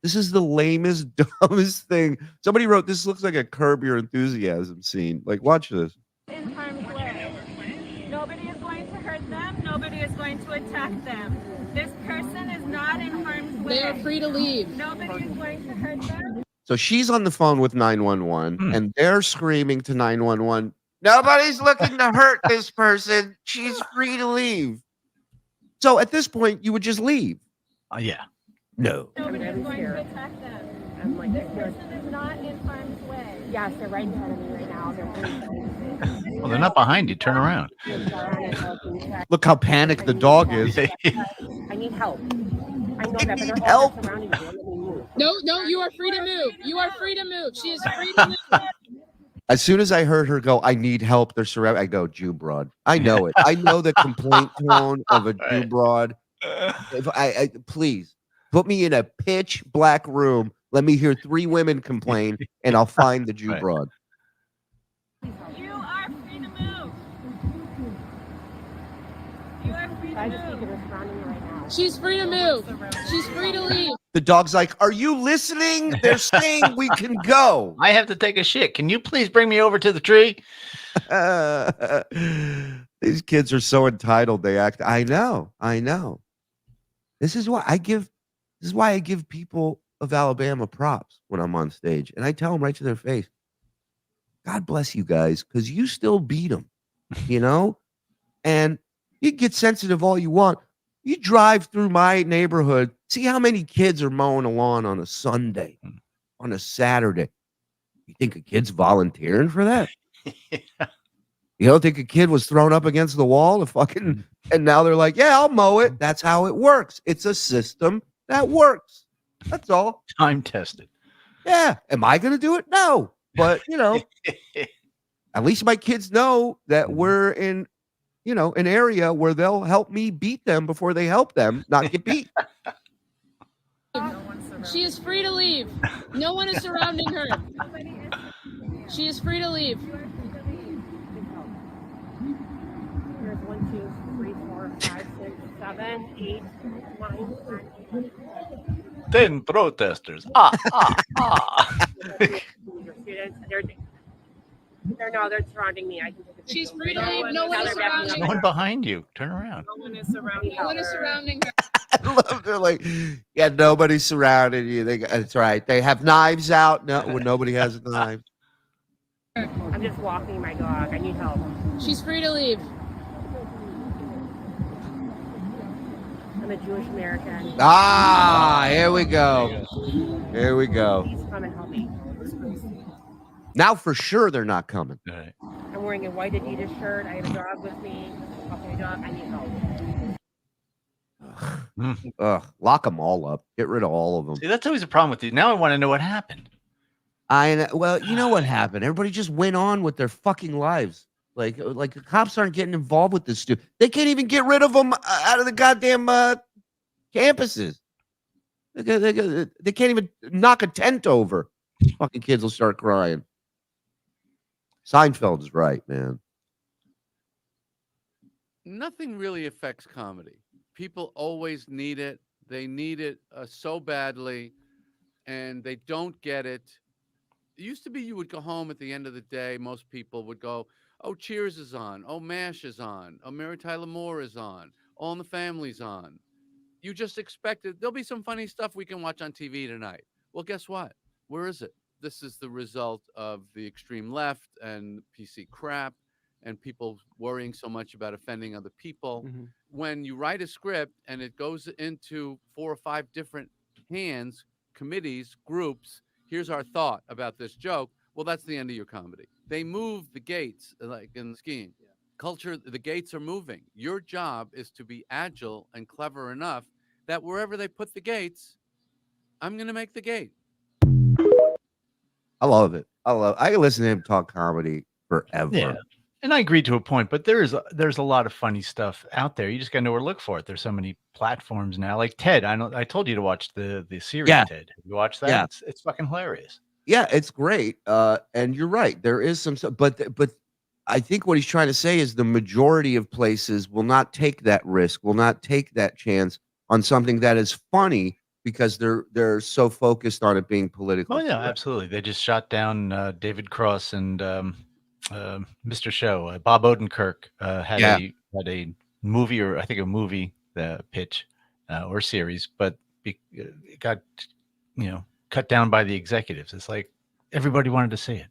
S6: This is the lamest, dumbest thing. Somebody wrote, this looks like a Curb Your Enthusiasm scene. Like, watch this.
S15: In harm's way. Nobody is going to hurt them. Nobody is going to attack them. This person is not in harm's way.
S14: They are free to leave.
S15: Nobody is going to hurt them.
S6: So she's on the phone with 911 and they're screaming to 911, nobody's looking to hurt this person. She's free to leave. So at this point, you would just leave.
S3: Yeah.
S6: No.
S15: Nobody is going to attack them. I'm like, this person is not in harm's way. Yes, they're right in front of me right now.
S3: Well, they're not behind you. Turn around.
S6: Look how panicked the dog is.
S15: I need help. I know that, but they're all surrounding me.
S14: No, you are free to move. You are free to move. She is free to move.
S6: As soon as I heard her go, I need help. They're surrounded. I go, Jew broad. I know it. I know the complaint tone of a Jew broad. If I please put me in a pitch black room. Let me hear 3 women complain, and I'll find the Jew broad.
S15: You are free to move. You are free to move.
S14: She's free to move. She's free to leave.
S6: The dog's like, are you listening? They're saying we can go.
S3: I have to take a shit. Can you please bring me over to the tree?
S6: These kids are so entitled. They act. I know. This is why I give people of Alabama props when I'm on stage. And I tell them right to their face, God bless you guys, because you still beat them, you know? And you can get sensitive all you want. You drive through my neighborhood, see how many kids are mowing a lawn on a Sunday, on a Saturday. You think a kid's volunteering for that? You don't think a kid was thrown up against the wall and now they're like, yeah, I'll mow it. That's how it works. It's a system that works. That's all.
S3: Time tested.
S6: Yeah. Am I going to do it? No. But, at least my kids know that we're in, an area where they'll help me beat them before they help them not get beat.
S14: She is free to leave. No one is surrounding her. She is free to leave.
S15: Here's 1, 2, 3, 4, 5, 6, 7, 8, 9,
S3: 10 protesters.
S15: They're surrounding me.
S14: She's free to leave. No one is surrounding her.
S3: No one behind you. Turn around.
S15: No one is surrounding
S14: No one is surrounding her.
S6: I love they're like, yeah, nobody's surrounded you. That's right. They have knives out. No, when nobody has knives.
S15: I'm just walking my dog. I need help.
S14: She's free to leave.
S15: I'm a Jewish American.
S6: Here we go. Here we go.
S15: Please come and help me.
S6: Now for sure they're not coming.
S3: Right.
S15: I'm wearing a white Adidas shirt. I have a dog with me. Okay, dog, I need help.
S6: Ugh, lock them all up. Get rid of all of them.
S3: See, that's always a problem with you. Now I want to know what happened.
S6: Well, you know what happened. Everybody just went on with their fucking lives. Like the cops aren't getting involved with this dude. They can't even get rid of them out of the goddamn campuses. They can't even knock a tent over. Fucking kids will start crying. Seinfeld is right, man.
S16: Nothing really affects comedy. People always need it. They need it so badly, and they don't get it. It used to be you would go home at the end of the day. Most people would go, oh, Cheers is on. Oh, MASH is on. Oh, Mary Tyler Moore is on. All in the Family's on. You just expected there'll be some funny stuff we can watch on TV tonight. Well, guess what? Where is it? This is the result of the extreme left and PC crap and people worrying so much about offending other people. When you write a script and it goes into 4 or 5 different hands, committees, groups, here's our thought about this joke. Well, that's the end of your comedy. They move the gates, like in skiing. Culture, the gates are moving. Your job is to be agile and clever enough that wherever they put the gates, I'm going to make the gate.
S6: I love it. I can listen to him talk comedy forever.
S3: Yeah. And I agree to a point, but there's a lot of funny stuff out there. You just got to know where to look for it. There's so many platforms now, like Ted. I told you to watch the series.
S6: Yeah.
S3: Ted. Have you watched that?
S6: Yeah.
S3: It's fucking hilarious.
S6: Yeah, it's great. And you're right. There is some stuff, but I think what he's trying to say is the majority of places will not take that risk, will not take that chance on something that is funny because they're so focused on it being political.
S3: Oh yeah, absolutely. They just shot down David Cross and Mr. Show. Bob Odenkirk had a movie, or I think a movie pitch or series, but it got cut down by the executives. It's like everybody wanted to see it.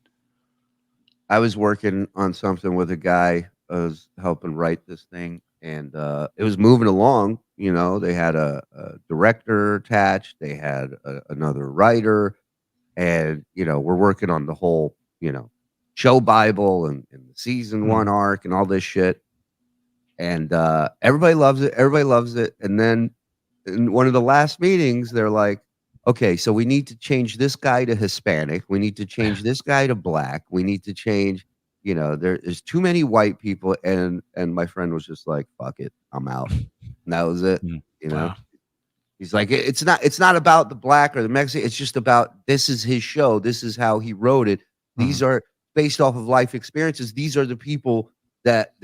S6: I was working on something with a guy. I was helping write this thing, and it was moving along. They had a director attached. They had another writer, and we're working on the whole show Bible and the season 1 arc and all this shit. And everybody loves it. Everybody loves it. And then in one of the last meetings, they're like, okay, so we need to change this guy to Hispanic. We need to change this guy to black. We need to change, there's too many white people. And my friend was just like, fuck it, I'm out. And that was it.
S3: Wow.
S6: He's like, it's not about the black or the Mexican. It's just about, this is his show. This is how he wrote it. These are based off of life experiences. These are the people that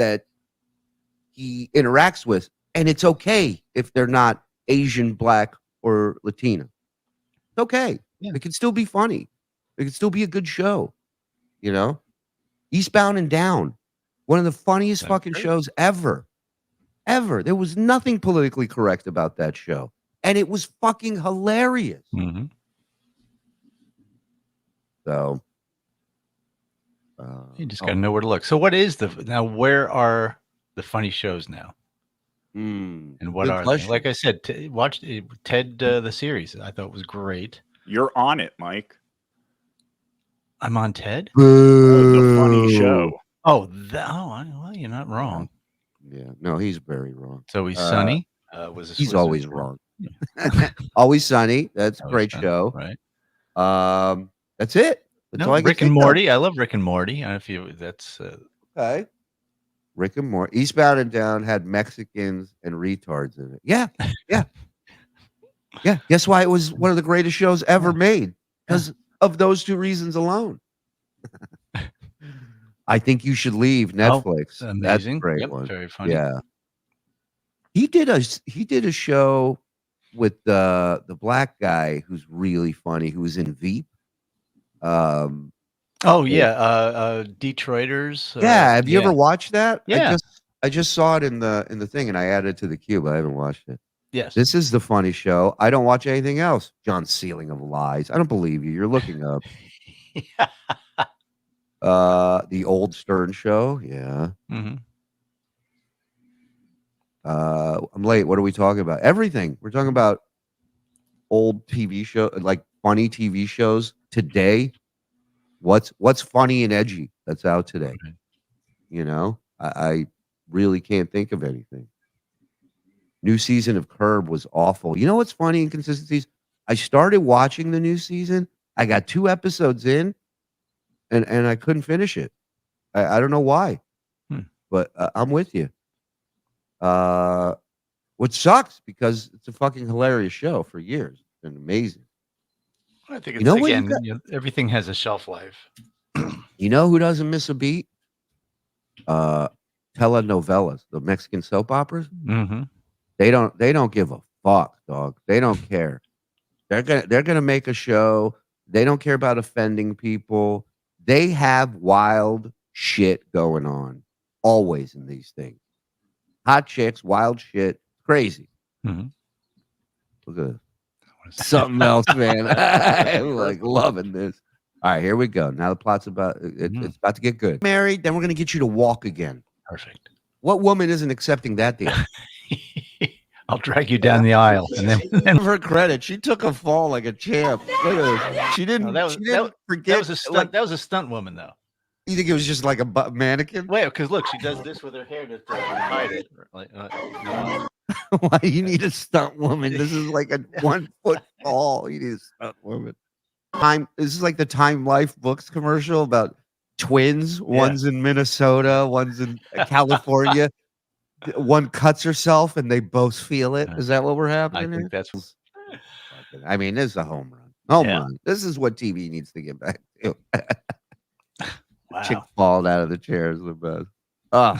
S6: he interacts with. And it's okay if they're not Asian, black, or Latina. It's okay. Yeah. It can still be funny. It can still be a good show. Eastbound and Down, one of the funniest fucking shows ever. There was nothing politically correct about that show. And it was fucking hilarious. So
S3: you just got to know where to look. So where are the funny shows now? And what are they? Like I said, watch Ted the series. I thought it was great.
S5: You're on it, Mike.
S3: I'm on Ted.
S5: The funny show.
S3: Oh, well, you're not wrong.
S6: Yeah, no, he's very wrong.
S3: So he's Sunny.
S6: He's always wrong. Always Sunny. That's a great show.
S3: Right.
S6: That's it. That's all I
S3: Rick and Morty. I love Rick and Morty. I feel that's
S6: okay. Rick and Morty. Eastbound and Down had Mexicans and retards in it. Yeah. Guess why it was one of the greatest shows ever made? Because of those 2 reasons alone. I Think You Should Leave, Netflix.
S3: Amazing.
S6: That's a great one.
S3: Very funny.
S6: Yeah. He did a show with the black guy who's really funny, who was in Veep.
S3: Detroiters.
S6: Have you ever watched that?
S3: Yeah.
S6: I just saw it in the thing, and I added it to the queue, but I haven't watched it.
S3: Yes.
S6: This is the funny show. I don't watch anything else. John Sealing of Lies. I don't believe you. You're looking up. The Old Stern Show. Yeah. I'm late. What are we talking about? Everything. We're talking about old TV show, like funny TV shows today. What's funny and edgy that's out today? I really can't think of anything. New season of Curb was awful. You know what's funny? Inconsistencies. I started watching the new season. I got 2 episodes in, and I couldn't finish it. I don't know why. but I'm with you. Which sucks because it's a fucking hilarious show for years. It's been amazing.
S3: I think it's,
S6: You know what?
S3: again, everything has a shelf life.
S6: You know who doesn't miss a beat? Telenovelas, the Mexican soap operas.
S3: Mm-hmm.
S6: They don't give a fuck, dog. They don't care. They're gonna make a show. They don't care about offending people. They have wild shit going on always in these things. Hot chicks, wild shit, crazy.
S3: Mm-hmm.
S6: Look at this. Something else, man. I'm like loving this. All right, here we go. Now the plot's about it's about to get good. Married, then we're gonna get you to walk again.
S3: Perfect.
S6: What woman isn't accepting that deal?
S3: I'll drag you down the aisle, and then
S6: Give her credit. She took a fall like a champ. Look at this. She didn't.
S3: that was,
S6: she didn't forget.
S3: That was a stunt. That was a stunt woman, though.
S6: You think it was just like a mannequin?
S3: Wait, because look, she does this with her hair to hide it. Like,
S6: Why do you need a stunt woman? This is like a 1 foot fall. You need a stunt woman. This is like the Time Life Books commercial about twins. One's in Minnesota, one's in California. One cuts herself and they both feel it. Is that what we're happening?
S3: I think that's.
S6: I mean, this is a home run. Home run. This is what TV needs to get back to.
S3: Wow.
S6: Chick falling out of the chair is the best. Oh,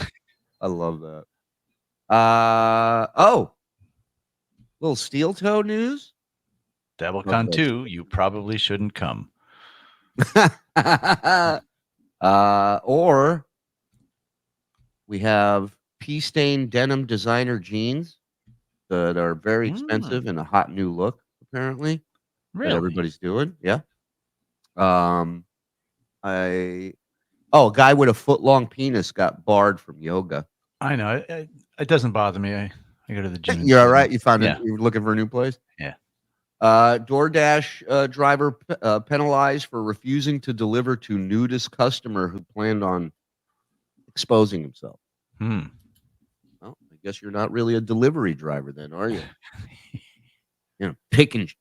S6: I love that. Little steel toe news.
S3: Dabblecon 2, you probably shouldn't come.
S6: Or we have pea stain denim designer jeans that are very expensive and a hot new look, apparently.
S3: Really?
S6: That everybody's doing. Yeah. A guy with a foot-long penis got barred from yoga.
S3: I know. It doesn't bother me. I go to the gym.
S6: You're all right? You found it? You were looking for a new place?
S3: Yeah.
S6: DoorDash driver penalized for refusing to deliver to nudist customer who planned on exposing himself. Well, I guess you're not really a delivery driver then, are you? You know, pick and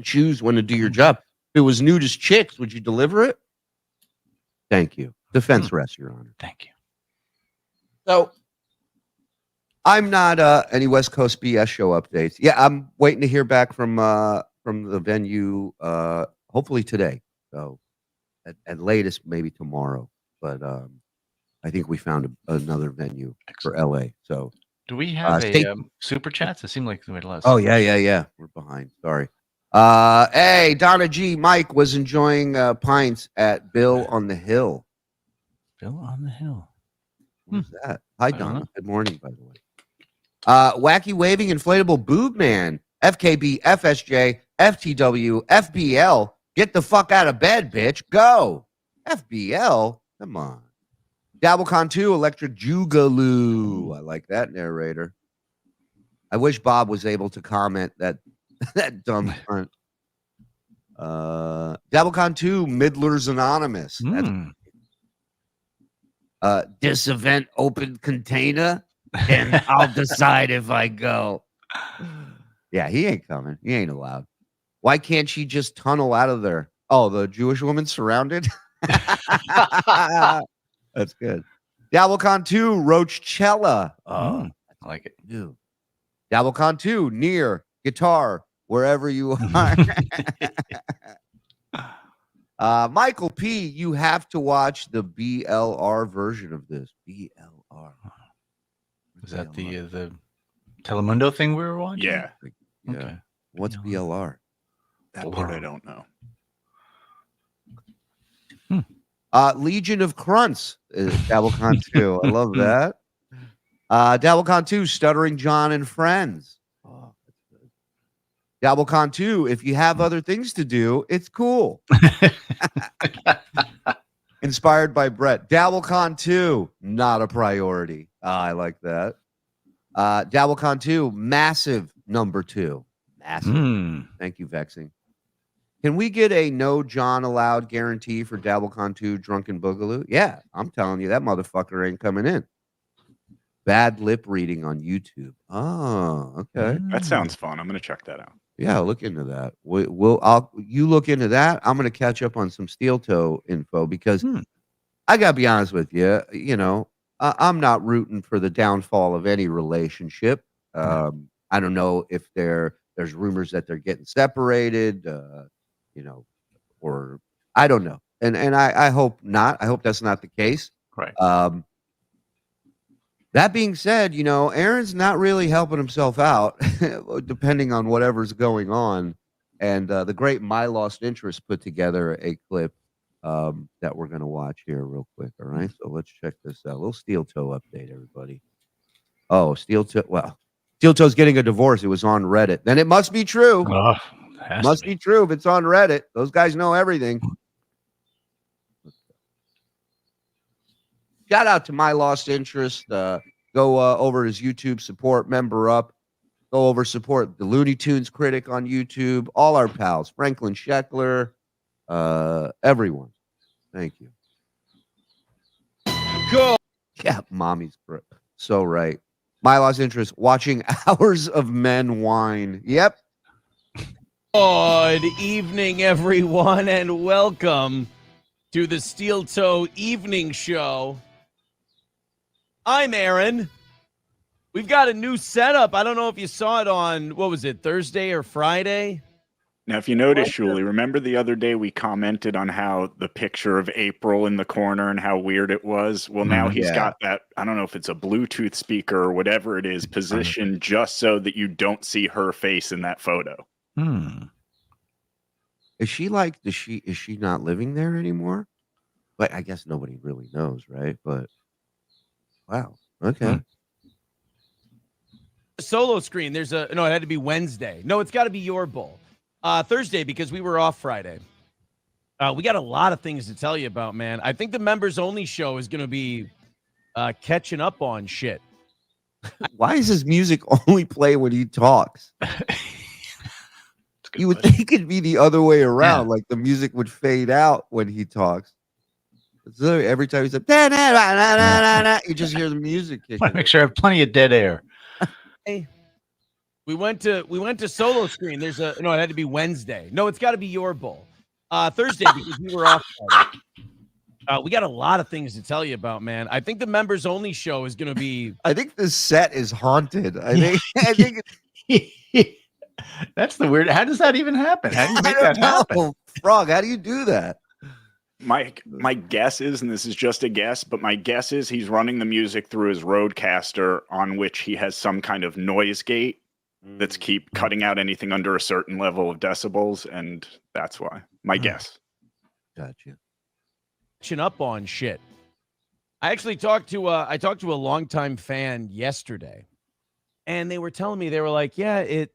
S6: choose when to do your job. If it was nudist chicks, would you deliver it? Thank you. Defense rests, Your Honor.
S3: Thank you.
S6: So I'm not any West Coast BS show updates. Yeah, I'm waiting to hear back from the venue hopefully today. So at latest maybe tomorrow. But I think we found another venue for LA. So
S3: do we have super chats? It seemed like we had a lot of
S6: Oh yeah. We're behind. Sorry. Hey, Donna G. Mike was enjoying pints at Bill on the Hill.
S3: Bill on the Hill.
S6: Who's that? Hi, Donna. Good morning, by the way. Wacky waving inflatable boob man. FKB, FSJ, FTW, FBL. Get the fuck out of bed, bitch. Go. FBL. Come on. Dabblecon 2, Electric Jugaloo. I like that narrator. I wish Bob was able to comment that dumb cunt. Dabblecon 2, Middlers Anonymous. This event open container, and I'll decide if I go. Yeah, he ain't coming. He ain't allowed. Why can't she just tunnel out of there? Oh, the Jewish woman surrounded? That's good. Dabblecon 2, Roachcella.
S3: I like it.
S6: Dude. Dabblecon 2, near guitar, wherever you are. Michael P., you have to watch the BLR version of this. BLR.
S3: Is that the Telemundo thing we were watching?
S5: Yeah.
S6: Okay. What's BLR?
S5: That part I don't know.
S6: Legion of Crunts is Dabblecon 2. I love that. Dabblecon 2, Stuttering John and Friends. Oh, that's good. Dabblecon 2, if you have other things to do, it's cool. Inspired by Brett. Dabblecon 2, not a priority. I like that. Dabblecon 2, massive number 2. Massive. Thank you, Vexing. Can we get a no John allowed guarantee for Dabblecon 2 Drunken Boogaloo? Yeah, I'm telling you, that motherfucker ain't coming in. Bad lip reading on YouTube. Oh, okay.
S5: That sounds fun. I'm going to check that out.
S6: Yeah, look into that. You look into that. I'm going to catch up on some steel toe info because I got to be honest with you. You know, I'm not rooting for the downfall of any relationship. I don't know if there's rumors that they're getting separated, or I don't know. And I hope not. I hope that's not the case.
S3: Right.
S6: That being said, Aaron's not really helping himself out, depending on whatever's going on. And the great My Lost Interest put together a clip that we're going to watch here real quick. All right. So let's check this out. A little Steel Toe update, everybody. Oh, Steel Toe. Well, Steel Toe's getting a divorce. It was on Reddit. Then it must be true. Must be true if it's on Reddit. Those guys know everything. Shout out to My Lost Interest. Go over his YouTube, support, member up. Go over, support the Looney Tunes critic on YouTube. All our pals, Franklin Scheckler, everyone. Thank you. Go. Yeah, mommy's so right. My Lost Interest, watching hours of men whine. Yep.
S10: Good evening, everyone, and welcome to the Steel Toe Evening Show. I'm Aaron. We've got a new setup. I don't know if you saw it on, what was it, Thursday or Friday?
S5: Now, if you notice, Shuli, remember the other day we commented on how the picture of April in the corner and how weird it was? Well, now he's got that, I don't know if it's a Bluetooth speaker or whatever it is, positioned just so that you don't see her face in that photo.
S6: Is she not living there anymore? But I guess nobody really knows, right? But wow. Okay.
S10: Solo screen. It had to be Wednesday. No, it's got to be your bowl. Thursday, because we were off Friday. We got a lot of things to tell you about, man. I think the members only show is going to be catching up on shit.
S6: Why does his music only play when he talks? You would think it'd be the other way around. Like the music would fade out when he talks. So every time he's like, you just hear the music kicking.
S3: Make sure I have plenty of dead air.
S10: Hey, we went to solo screen. It had to be Wednesday. No, it's got to be your bowl. Thursday, because we were off Friday. We got a lot of things to tell you about, man. I think the members only show is going to be.
S6: I think this set is haunted. I think
S3: That's the weird. How does that even happen? How do you make that happen?
S6: Frog, how do you do that?
S5: My guess is, and this is just a guess, but my guess is he's running the music through his Rodecaster, on which he has some kind of noise gate that's keep cutting out anything under a certain level of decibels, and that's why. My guess.
S6: Gotcha.
S10: Catching up on shit. I actually talked to a longtime fan yesterday, and they were telling me, they were like, yeah, it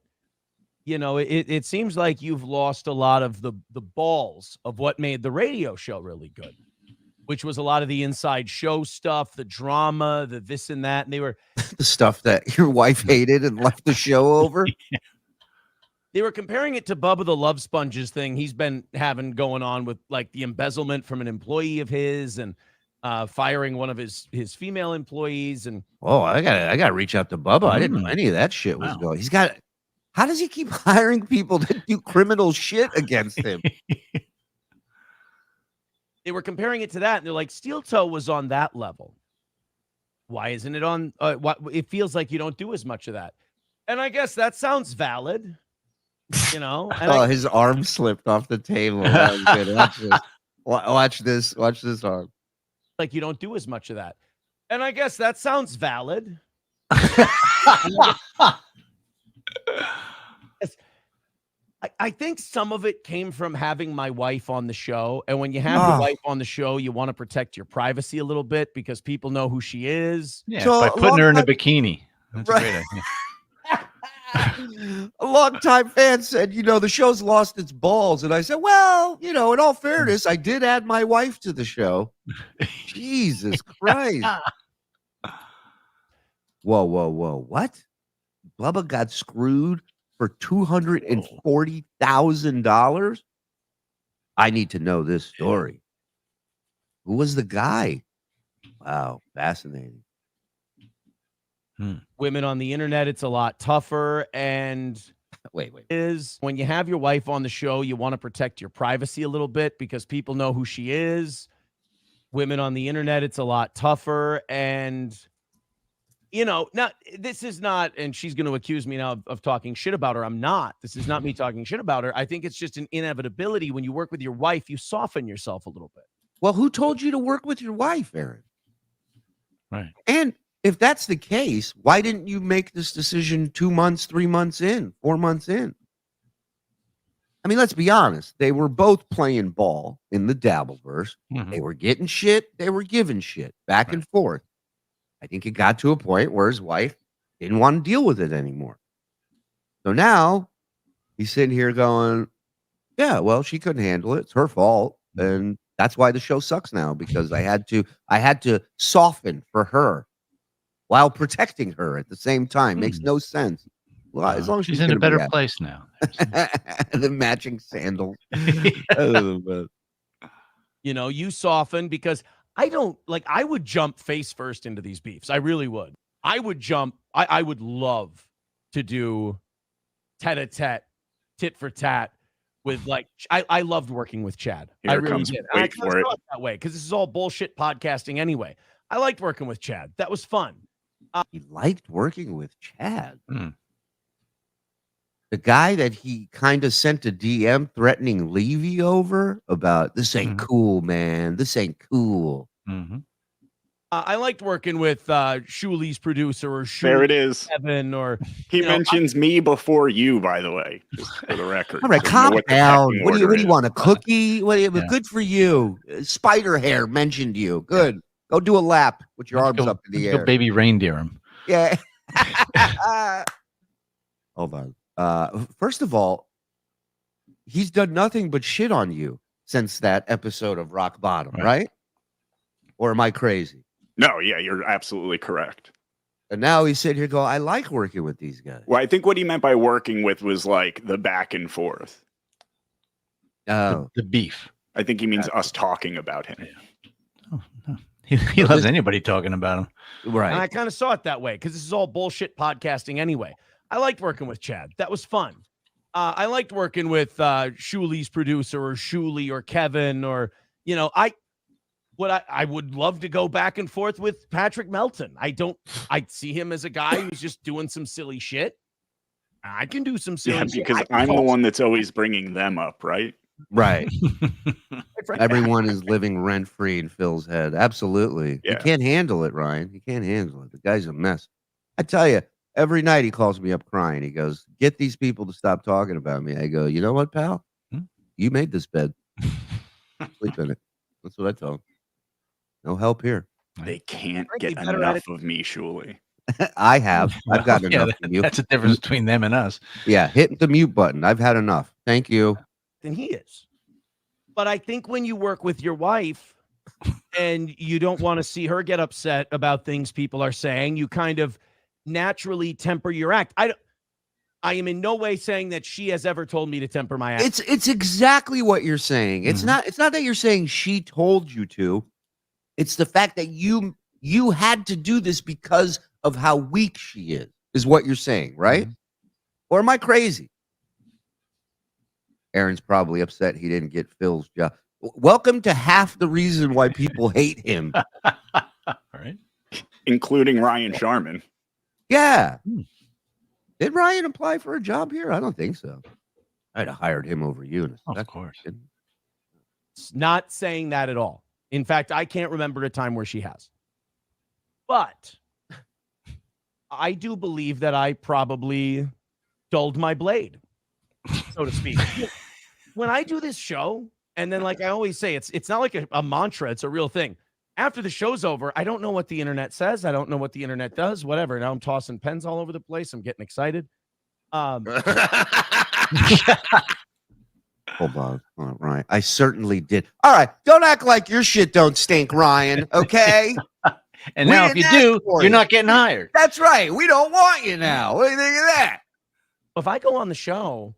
S10: seems like you've lost a lot of the balls of what made the radio show really good, which was a lot of the inside show stuff, the drama, the this and that. And they were
S6: the stuff that your wife hated and left the show over.
S10: They were comparing it to Bubba the Love Sponges thing he's been having going on with like the embezzlement from an employee of his and firing one of his female employees. And
S6: I gotta reach out to Bubba. I didn't know any of that shit was going. How does he keep hiring people to do criminal shit against him?
S10: They were comparing it to that, and they're like, Steel Toe was on that level. Why isn't it on? It feels like you don't do as much of that. And I guess that sounds valid, And
S6: his arm slipped off the table. That was good. Watch this arm.
S10: Like you don't do as much of that. And I guess that sounds valid. I think some of it came from having my wife on the show. And when you have your wife on the show, you want to protect your privacy a little bit because people know who she is.
S3: Yeah, so by putting her in a bikini. That's right. A great
S6: idea. A longtime fan said, the show's lost its balls. And I said, well, in all fairness, I did add my wife to the show. Jesus Christ. Whoa. What? Bubba got screwed for $240,000? I need to know this story. Who was the guy? Wow, fascinating.
S10: Women on the internet, it's a lot tougher. And
S6: wait.
S10: Is when you have your wife on the show, you want to protect your privacy a little bit because people know who she is. women on the internet, it's a lot tougher. And, now this is not, and she's going to accuse me now of talking shit about her. I'm not. This is not me talking shit about her. I think it's just an inevitability. When you work with your wife, you soften yourself a little bit.
S6: Well, who told you to work with your wife, Aaron?
S3: Right.
S6: And if that's the case, why didn't you make this decision 2 months, 3 months in, 4 months in? I mean, let's be honest. They were both playing ball in the Dabbleverse.
S3: Mhm.
S6: They were getting shit. They were giving shit back and forth. I think it got to a point where his wife didn't want to deal with it anymore. So now he's sitting here going, yeah, well, she couldn't handle it. It's her fault. And that's why the show sucks now, because I had to soften for her while protecting her at the same time. Makes no sense. Well, as long as
S3: she's in a better place now.
S6: The matching sandals.
S10: You soften, because I would jump face first into these beefs. I really would. I would jump. I would love to do tete-a-tete, tit for tat with I loved working with Chad.
S5: Here
S10: I really
S5: comes
S10: did.
S5: wait
S10: I
S5: for it.
S10: that way, because this is all bullshit podcasting anyway. I liked working with Chad. That was fun.
S6: He liked working with Chad.
S3: Hmm.
S6: The guy that he kind of sent a DM threatening Levy over about, this ain't cool, man. This ain't cool.
S3: Mm-hmm.
S10: I liked working with Shuli's producer, or Shuli
S5: There it is.
S10: Kevin, or
S5: He mentions me before you, by the way, just for the record.
S6: All right,
S5: so you know
S6: calm
S5: what the
S6: down.
S5: pecking
S6: What do you
S5: order is.
S6: want? A cookie? Good for you. Spider hair mentioned you. Good. Go do a lap with your arms up in the air.
S3: Go baby reindeer him.
S6: Yeah. Hold on. First of all, he's done nothing but shit on you since that episode of Rock Bottom, right? Or am I crazy?
S5: No, yeah, you're absolutely correct.
S6: And now he's sitting here going, I like working with these guys.
S5: Well, I think what he meant by working with was like the back and forth.
S6: Oh.
S3: The beef.
S5: I think he means us talking about him.
S3: He loves anybody talking about him.
S6: Right.
S10: And I kind of saw it that way, because this is all bullshit podcasting anyway. I liked working with Chad. That was fun. I liked working with Shuli's producer, or Shuli, or Kevin, or I would love to go back and forth with Patrick Melton. I see him as a guy who's just doing some silly shit. I can do some silly shit.
S5: Because I'm the one that's always bringing them up, right?
S6: Right. Everyone is living rent free in Phil's head. Absolutely.
S5: Yeah.
S6: He can't handle it, Ryan. He can't handle it. The guy's a mess. I tell you, every night he calls me up crying. He goes, get these people to stop talking about me. I go, you know what, pal? You made this bed. Sleep in it. That's what I tell him. No help here.
S5: They can't
S10: Frankly,
S5: get
S10: better
S5: enough
S10: at it.
S5: of me, Shuli.
S6: I have. I've gotten enough from you.
S3: That's the difference between them and us.
S6: Yeah, hit the mute button. I've had enough. Thank you.
S10: Than he is. But I think when you work with your wife and you don't want to see her get upset about things people are saying, you kind of naturally temper your act. I am in no way saying that she has ever told me to temper my act.
S6: It's exactly what you're saying. It's not that you're saying she told you to. It's the fact that you had to do this because of how weak she is what you're saying, right? Or am I crazy? Aaron's probably upset he didn't get Phil's job. Welcome to half the reason why people hate him.
S3: Right.
S5: Including Ryan Sharman.
S6: Yeah. Did Ryan apply for a job here? I don't think so. I'd have hired him over you.
S3: Of course.
S10: It's not saying that at all. In fact, I can't remember a time where she has. But I do believe that I probably dulled my blade, so to speak. When I do this show, and then like I always say, it's not like a mantra, it's a real thing. After the show's over, I don't know what the internet says. I don't know what the internet does, whatever. Now I'm tossing pens all over the place. I'm getting excited.
S6: Hold on. All right. I certainly did. All right. Don't act like your shit don't stink, Ryan. Okay.
S3: And now if you do, you're not getting hired.
S6: That's right. We don't want you now. What do you think of that?
S10: If I go on the show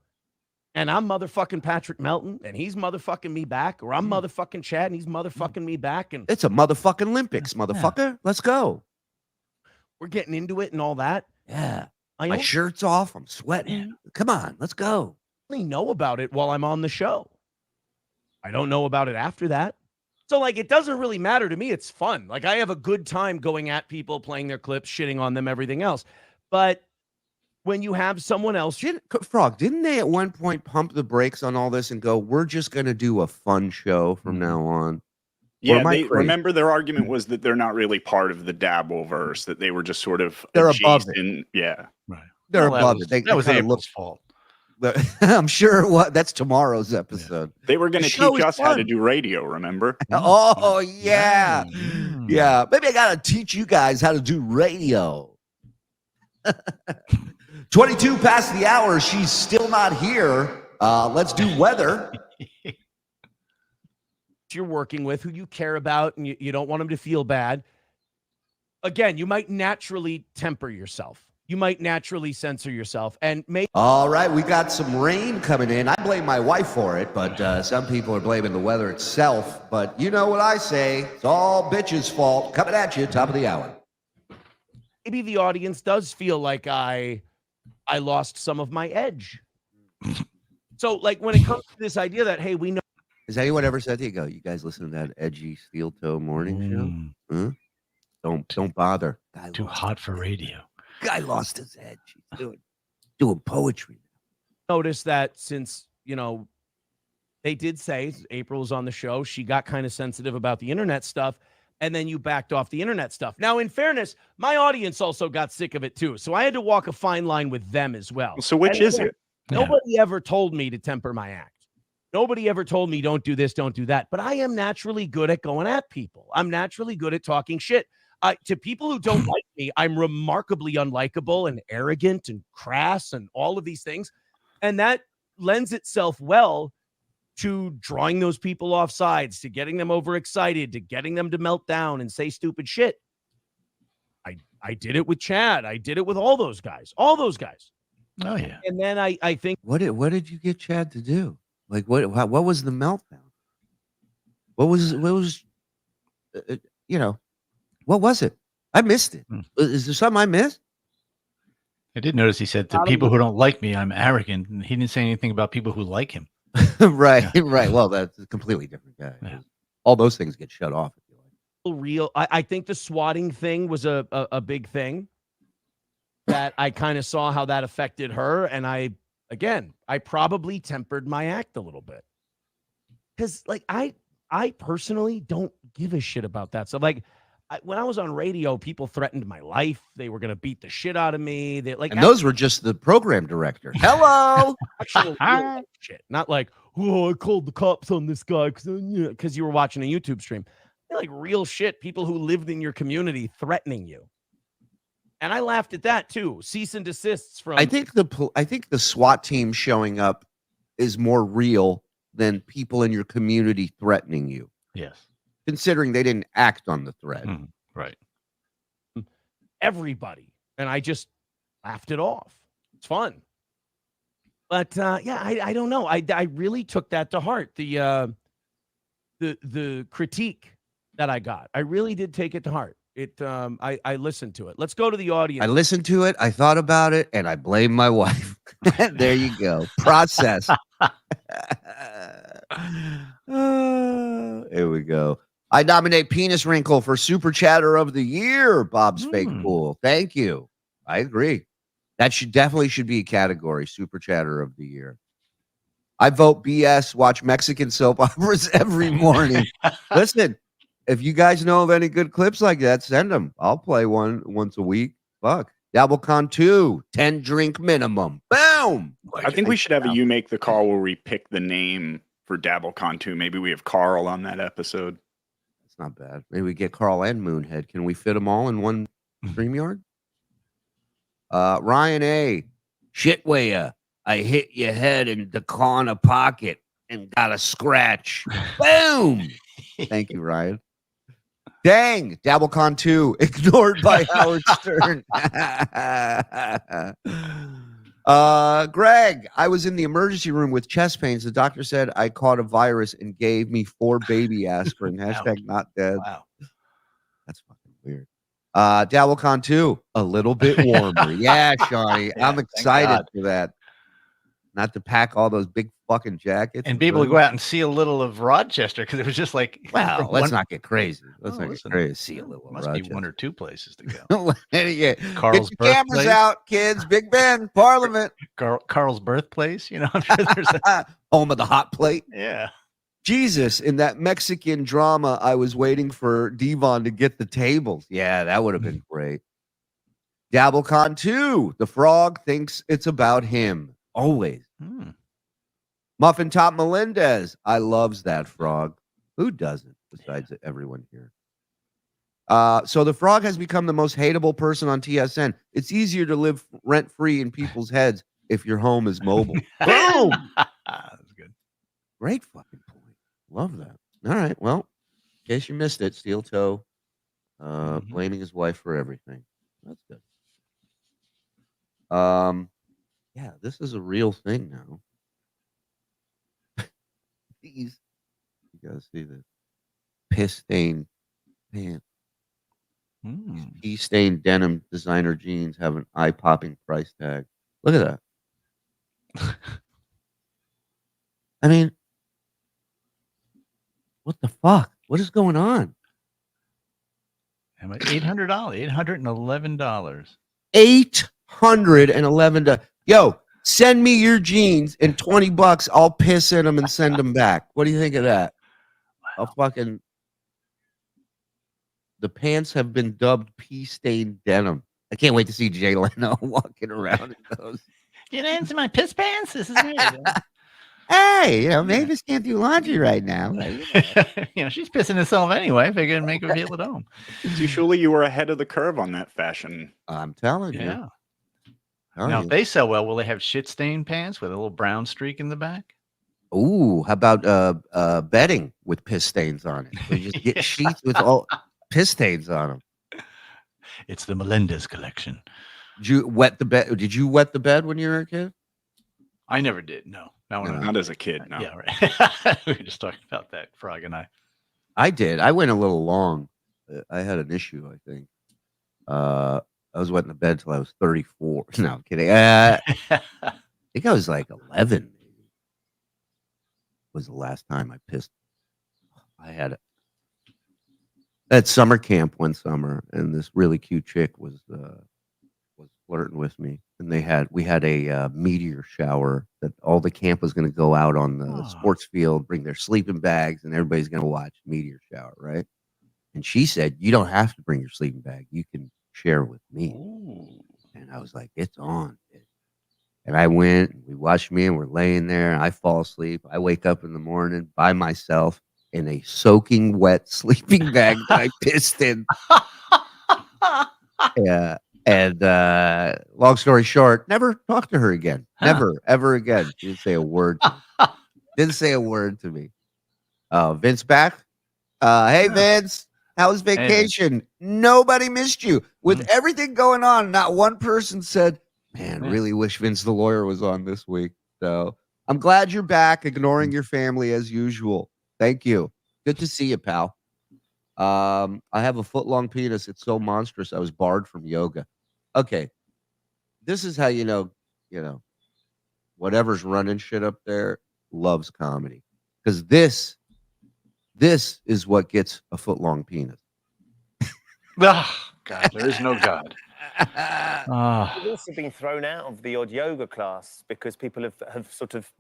S10: and I'm motherfucking Patrick Melton and he's motherfucking me back, or I'm motherfucking Chad and he's motherfucking me back, and
S6: it's a motherfucking Olympics, motherfucker. Let's go.
S10: We're getting into it and all that.
S6: Yeah.
S10: I
S6: My shirt's off. I'm sweating. Come on. Let's go.
S10: only know about it while I'm on the show. I don't know about it after that. So like, it doesn't really matter to me. It's fun. Like I have a good time going at people, playing their clips, shitting on them, everything else. But when you have someone else,
S6: Frog, didn't they at one point pump the brakes on all this and go, we're just going to do a fun show from now on?
S5: Yeah, remember their argument was that they're not really part of the Dabbleverse, that they were just sort of
S6: They're above
S5: it. Yeah.
S3: Right.
S6: They're above it.
S3: That was April's fault.
S6: I'm sure that's tomorrow's episode.
S5: They were going to teach us how to do radio, remember?
S6: Oh, yeah. Yeah. Maybe I got to teach you guys how to do radio. 22 past the hour. She's still not here. Let's do weather.
S10: You're working with, who you care about, and you don't want them to feel bad. Again, you might naturally temper yourself. You might naturally censor yourself. And
S6: all right, we got some rain coming in. I blame my wife for it, but some people are blaming the weather itself. But you know what I say. It's all bitches' fault. Coming at you, top of the hour.
S10: Maybe the audience does feel like I lost some of my edge. So, like, when it comes to this idea that, hey, we know.
S6: Has anyone ever said to you, you guys listen to that edgy steel toe morning show? Huh? Don't bother.
S3: Guy too hot for radio.
S6: Guy lost his edge. He's doing poetry.
S10: Notice that since, they did say April was on the show, she got kind of sensitive about the internet stuff, and then you backed off the internet stuff. Now, in fairness, my audience also got sick of it too, so I had to walk a fine line with them as well.
S5: So which is it?
S10: Nobody ever told me to temper my act. Nobody ever told me don't do this, don't do that. But I am naturally good at going at people. I'm naturally good at talking shit. To people who don't like me, I'm remarkably unlikable and arrogant and crass and all of these things. And that lends itself well to drawing those people off sides, to getting them overexcited, to getting them to melt down and say stupid shit. I did it with Chad. I did it with all those guys. All those guys.
S3: Oh, yeah.
S10: And then I think...
S6: What did you get Chad to do? Like, what was the meltdown? What was what was it? I missed it. Is there something I missed?
S3: I did notice he said to people who don't like me, I'm arrogant. And he didn't say anything about people who like him.
S6: Right. Well, that's a completely different guy. Yeah. All those things get shut off. If you like.
S10: Real. I think the swatting thing was a big thing that I kind of saw how that affected her. And I probably tempered my act a little bit. Because, like, I personally don't give a shit about that. So, like, when I was on radio, people threatened my life. They were going to beat the shit out of me.
S6: And those were just the program director. Hello.
S10: Actual real shit. Not like, I called the cops on this guy because you were watching a YouTube stream. They're like real shit. People who lived in your community threatening you. And I laughed at that too. Cease and desists from.
S6: I think the SWAT team showing up is more real than people in your community threatening you.
S3: Yes.
S6: Considering they didn't act on the threat.
S3: Right.
S10: Everybody. And I just laughed it off. It's fun. But I don't know. I really took that to heart. The critique that I got. I really did take it to heart. I listened to it. Let's go to the audience.
S6: I listened to it. I thought about it, and I blame my wife. There you go. Process. Here we go. I nominate Penis Wrinkle for Super Chatter of the Year. Bob's Fake Pool. Thank you. I agree. That definitely should be a category. Super Chatter of the Year. I vote BS. Watch Mexican soap operas every morning. Listen. If you guys know of any good clips like that, send them. I'll play one once a week. Fuck. Dabblecon 2, 10 drink minimum. Boom.
S5: I think we should have a You Make the Call where we pick the name for Dabblecon 2. Maybe we have Karl on that episode.
S6: That's not bad. Maybe we get Karl and Moonhead. Can we fit them all in one StreamYard? Ryan A. Shitwaya. I hit your head in the corner pocket and got a scratch. Boom. Thank you, Ryan. Dang, Dabblecon 2, ignored by Howard Stern. Greg, I was in the emergency room with chest pains. The doctor said I caught a virus and gave me 4 baby aspirin. Hashtag not dead.
S3: Wow.
S6: That's fucking weird. Dabblecon 2, a little bit warmer. Yeah, Shawnee. I'm excited for that. not to pack all those big fucking jackets.
S3: And people would go out and see a little of Rochester because it was just like,
S6: well, let's not get crazy. Let's not get crazy. See a little.
S3: Must
S6: Rochester.
S3: be one or two places to go.
S6: Yeah.
S3: Carl's
S6: Get your cameras
S3: birthplace.
S6: out, kids. Big Ben, Parliament.
S3: Carl's birthplace. You know, I'm sure there's
S6: home of the hot plate.
S3: Yeah.
S6: Jesus, in that Mexican drama, I was waiting for Devon to get the tables. Yeah, that would have been great. Dabblecon 2. The frog thinks it's about him. Always. Muffin Top Melendez. I loves that frog. Who doesn't besides everyone here? So the frog has become the most hateable person on TSN. It's easier to live rent-free in people's heads if your home is mobile. Boom!
S3: That's good.
S6: Great fucking point. Love that. All right. Well, in case you missed it, Steel Toe blaming his wife for everything. That's good. Yeah, this is a real thing now. Please. You gotta see this. Piss stained pants. Pea stained denim designer jeans have an eye popping price tag. Look at that. I mean, what the fuck? What is going on?
S3: How much? $800, $811.
S6: $811. Yo, send me your jeans and $20. I'll piss in them and send them back. What do you think of that? I'll fucking. The pants have been dubbed pea stained denim. I can't wait to see Jay Leno walking around in those.
S3: You know, into my piss pants. This is weird.
S6: Hey, you know, Mavis can't do laundry right now.
S3: You know, she's pissing herself anyway. Figured make her feel at home.
S5: Usually, you were ahead of the curve on that fashion.
S6: I'm telling you.
S3: Yeah. Now, if they sell well, will they have shit stained pants with a little brown streak in the back?
S6: Ooh, how about bedding with piss stains on it? So you just get sheets with all piss stains on them.
S3: It's the Melendez collection.
S6: Did you wet the bed? Did you wet the bed when you were a kid?
S3: I never did. No.
S5: Not as a kid. No.
S3: Yeah, right. We were just talking about that, Frog and I.
S6: I did. I went a little long. I had an issue, I think. I was wetting the bed until I was 34. No, I'm kidding. I think I was like 11. Maybe. Was the last time I pissed. I had at summer camp one summer, and this really cute chick was flirting with me, and we had a meteor shower that all the camp was going to go out on the sports field, bring their sleeping bags, and everybody's going to watch meteor shower, right? And she said, "You don't have to bring your sleeping bag; you can share with me." Ooh. And I was like, "It's on." And I went, and we watched me, and we're laying there, and I fall asleep. I wake up in the morning by myself in a soaking wet sleeping bag that I pissed in. Yeah. And long story short, never talked to her again. Never, ever again. She didn't say a word. Didn't say a word to me. Vince back. Hey, Vince. How was vacation? Nobody missed you. With everything going on, not one person said, man, really wish Vince the lawyer was on this week. So I'm glad you're back, ignoring your family as usual. Thank you. Good to see you, pal. I have a foot-long penis. It's so monstrous. I was barred from yoga. Okay. This is how you know, whatever's running shit up there loves comedy. Because this is what gets a foot-long penis.
S3: Oh, God, there is no God.
S17: I've also been thrown out of the odd yoga class because people have sort of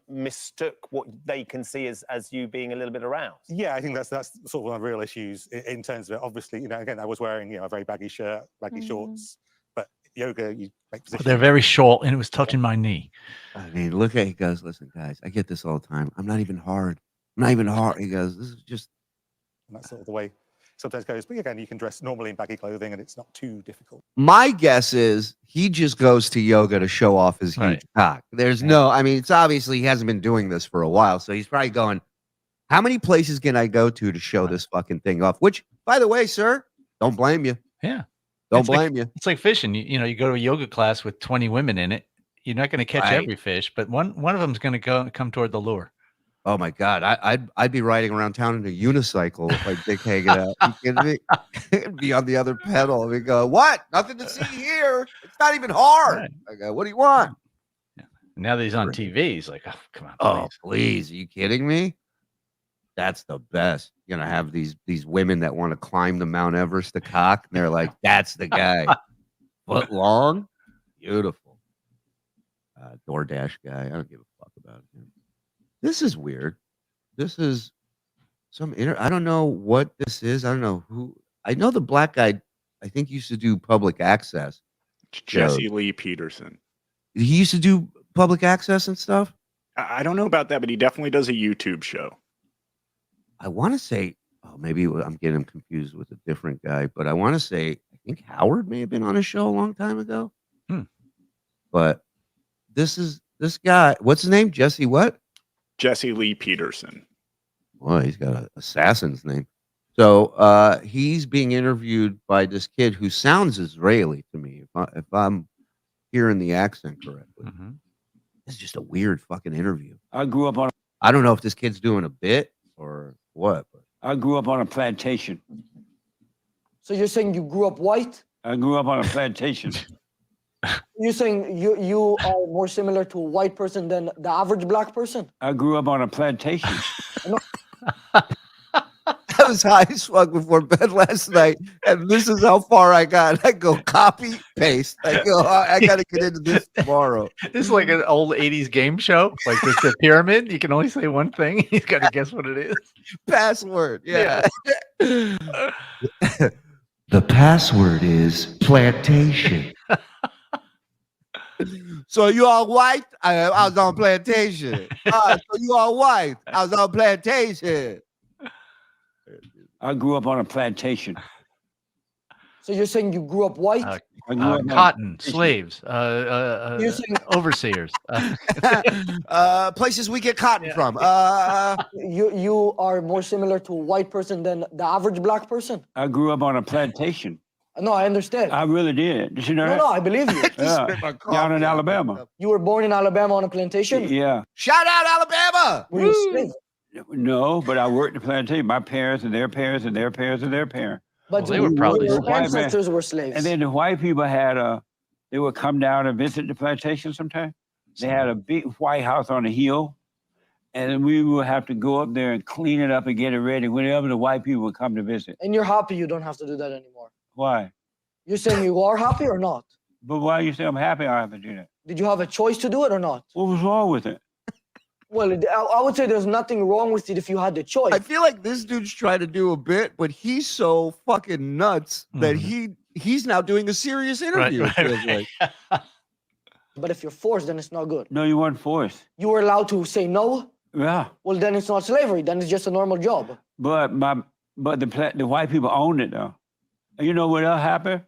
S17: mistook what they can see as you being a little bit aroused.
S18: Yeah, I think that's sort of one of the real issues in terms of it. Obviously, again, I was wearing a very baggy shirt, baggy shorts, but yoga, you make positions.
S3: They're very short, and it was touching my knee.
S6: I mean, look at he goes, listen, guys, I get this all the time. I'm not even hard. He goes, this is just.
S18: And that's sort of the way. Sometimes goes, but again, you can dress normally in baggy clothing and it's not too difficult.
S6: My guess is he just goes to yoga to show off his huge cock. There's it's obviously he hasn't been doing this for a while. So he's probably going, how many places can I go to show this fucking thing off? Which, by the way, sir, don't blame you.
S3: Yeah.
S6: Don't blame you.
S3: It's like fishing. You go to a yoga class with 20 women in it. You're not going to catch every fish, but one of them is going to come toward the lure.
S6: Oh my God, I'd be riding around town in a unicycle with my dick hanging out. You kidding me? Be on the other pedal. We go, what? Nothing to see here. It's not even hard. Right. I go, what do you want?
S3: Yeah. Now that he's on TV, he's like, oh, come on,
S6: Oh, please. Are you kidding me? That's the best. You're gonna have these women that want to climb the Mount Everest to cock, and they're like, that's the guy. Foot long, beautiful. DoorDash guy. I don't give a fuck about him. This is weird. This is I don't know what this is. I don't know who. I know the black guy. I think used to do public access.
S5: Jesse Lee Peterson.
S6: He used to do public access and stuff.
S5: I don't know about that, but he definitely does a YouTube show.
S6: I want to say, oh, maybe I'm getting him confused with a different guy, but I want to say, I think Howard may have been on a show a long time ago. But this guy, what's his name? Jesse what?
S5: Jesse Lee Peterson.
S6: Boy, he's got an assassin's name. So he's being interviewed by this kid who sounds Israeli to me, if I'm hearing the accent correctly. It's just a weird fucking interview.
S19: I grew up on.
S6: I don't know if this kid's doing a bit or what. But
S19: I grew up on a plantation.
S20: So you're saying you grew up white?
S19: I grew up on a plantation.
S20: You're saying you are more similar to a white person than the average black person?
S19: I grew up on a plantation.
S6: I was high as fuck before bed last night, and this is how far I got. I go copy, paste. I go, I got to get into this tomorrow.
S3: This is like an old 80s game show. Like there's the pyramid. You can only say one thing. He's got to guess what it is.
S6: Password. Yeah. The password is plantation. So you all white? I was on plantation. So you all white? I was on plantation.
S19: I grew up on a plantation.
S20: So you're saying you grew up white?
S3: Cotton, slaves, overseers.
S6: Places we get cotton from.
S20: You are more similar to a white person than the average black person?
S19: I grew up on a plantation.
S20: No, I understand.
S19: I really did. Did you know that?
S20: No, I believe you.
S19: Down in Alabama.
S20: You were born in Alabama on a plantation?
S19: Yeah.
S6: Shout out Alabama!
S20: Were you a slave?
S19: No, but I worked the plantation. My parents and their parents and their parents and their parents.
S20: But they were probably your ancestors were slaves.
S19: And then the white people they would come down and visit the plantation sometime. They had a big white house on a hill, and we would have to go up there and clean it up and get it ready whenever the white people would come to visit.
S20: And you're happy you don't have to do that anymore?
S19: Why?
S20: You're saying you are happy or not?
S19: But why you say I'm happy I have to do that?
S20: Did you have a choice to do it or not?
S19: What was wrong with it?
S20: Well, I would say there's nothing wrong with it if you had the choice.
S6: I feel like this dude's trying to do a bit, but he's so fucking nuts that he's now doing a serious interview.
S3: Right.
S20: But if you're forced, then it's not good.
S19: No, you weren't forced.
S20: You were allowed to say no?
S19: Yeah.
S20: Well, then it's not slavery. Then it's just a normal job.
S19: But the white people owned it though. And you know what else happened?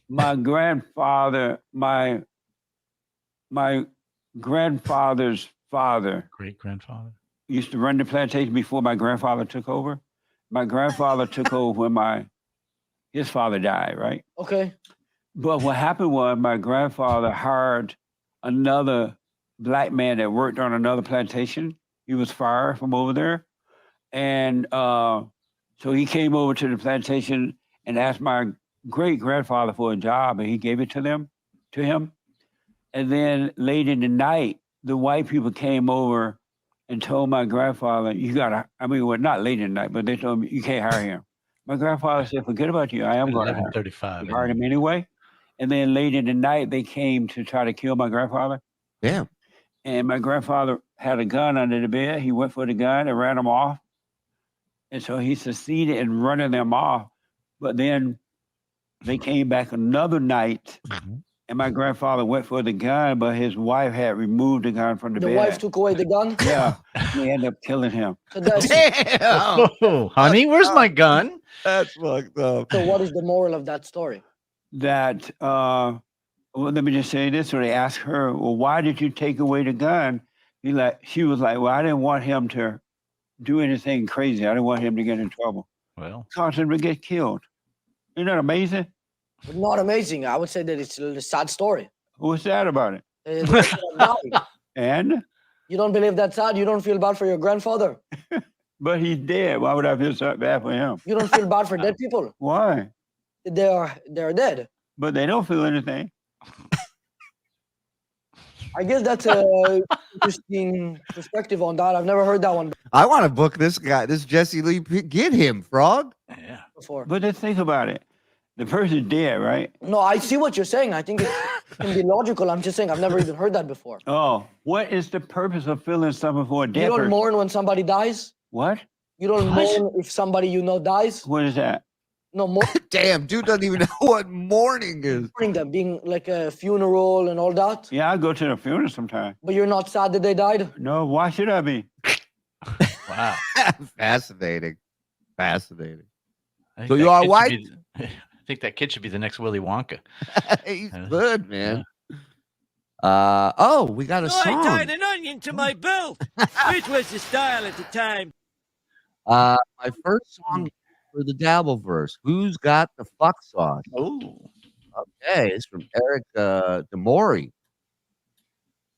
S19: My grandfather, my grandfather's father,
S3: great-grandfather,
S19: used to run the plantation before my grandfather took over. My grandfather took over when his father died, right?
S20: Okay.
S19: But what happened was my grandfather hired another black man that worked on another plantation. He was fired from over there. And so he came over to the plantation and asked my great-grandfather for a job, and he gave it to him. And then late in the night, the white people came over and told my grandfather, not late in the night, but they told me, you can't hire him. My grandfather said, forget about you. I am going to hire him. Hired him anyway. And then late in the night, they came to try to kill my grandfather.
S6: Yeah.
S19: And my grandfather had a gun under the bed. He went for the gun and ran them off. And so he succeeded in running them off. But then they came back another night. And my grandfather went for the gun, but his wife had removed the gun from the bed.
S20: The wife took away the gun?
S19: Yeah. They ended up killing him.
S6: Damn!
S3: Oh, honey, where's my gun?
S6: That's fucked up.
S20: So what is the moral of that story?
S19: That, well, let me just say this. So they asked her, well, why did you take away the gun? She was like, well, I didn't want him to do anything crazy. I didn't want him to get in trouble.
S3: Well,
S19: cause him to get killed. Isn't that amazing?
S20: Not amazing. I would say that it's a sad story.
S19: What's sad about it? And?
S20: You don't believe that's sad? You don't feel bad for your grandfather?
S19: But he's dead. Why would I feel so bad for him?
S20: You don't feel bad for dead people?
S19: Why?
S20: They're dead.
S19: But they don't feel anything.
S20: I guess that's a interesting perspective on that. I've never heard that one
S6: I want to book this guy, this Jesse Lee. Get him, Frog.
S3: Yeah.
S20: before.
S19: But just think about it. The person's dead, right?
S20: No, I see what you're saying. I think it can be logical. I'm just saying I've never even heard that before.
S19: Oh, what is the purpose of feeling something for a dead
S20: You don't
S19: person?
S20: mourn when somebody dies?
S19: What?
S20: You don't
S19: What?
S20: mourn if somebody you know dies?
S19: What is that?
S20: No, mourning
S6: Damn, dude doesn't even know what mourning is.
S20: them, being like a funeral and all that.
S19: Yeah, I go to the funeral sometime.
S20: But you're not sad that they died?
S19: No, why should I be?
S3: Wow.
S6: Fascinating. Fascinating.
S3: I think
S6: So
S3: that
S6: you are
S3: kid should
S6: white?
S3: be I think that kid should be the next Willy Wonka.
S6: He's good, man. Oh, we got a
S21: I
S6: song.
S21: tied an onion to my belt, which was the style at the time.
S6: My first song for the Dabble verse. Who's got the fuck sauce?
S3: Oh.
S6: Okay, it's from Eric Demori.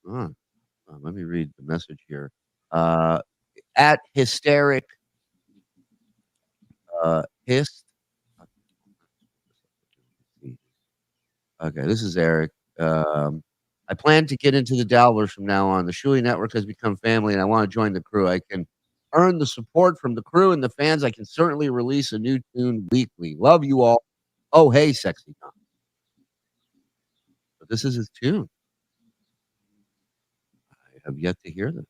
S6: Let me read the message here. At hysteric hist. Okay, this is Eric. I plan to get into the Dabblers from now on. The Shuli Network has become family, and I want to join the crew. I can earn the support from the crew and the fans. I can certainly release a new tune weekly. Love you all. Oh, hey, sexy Tom. But this is his tune. I have yet to hear this.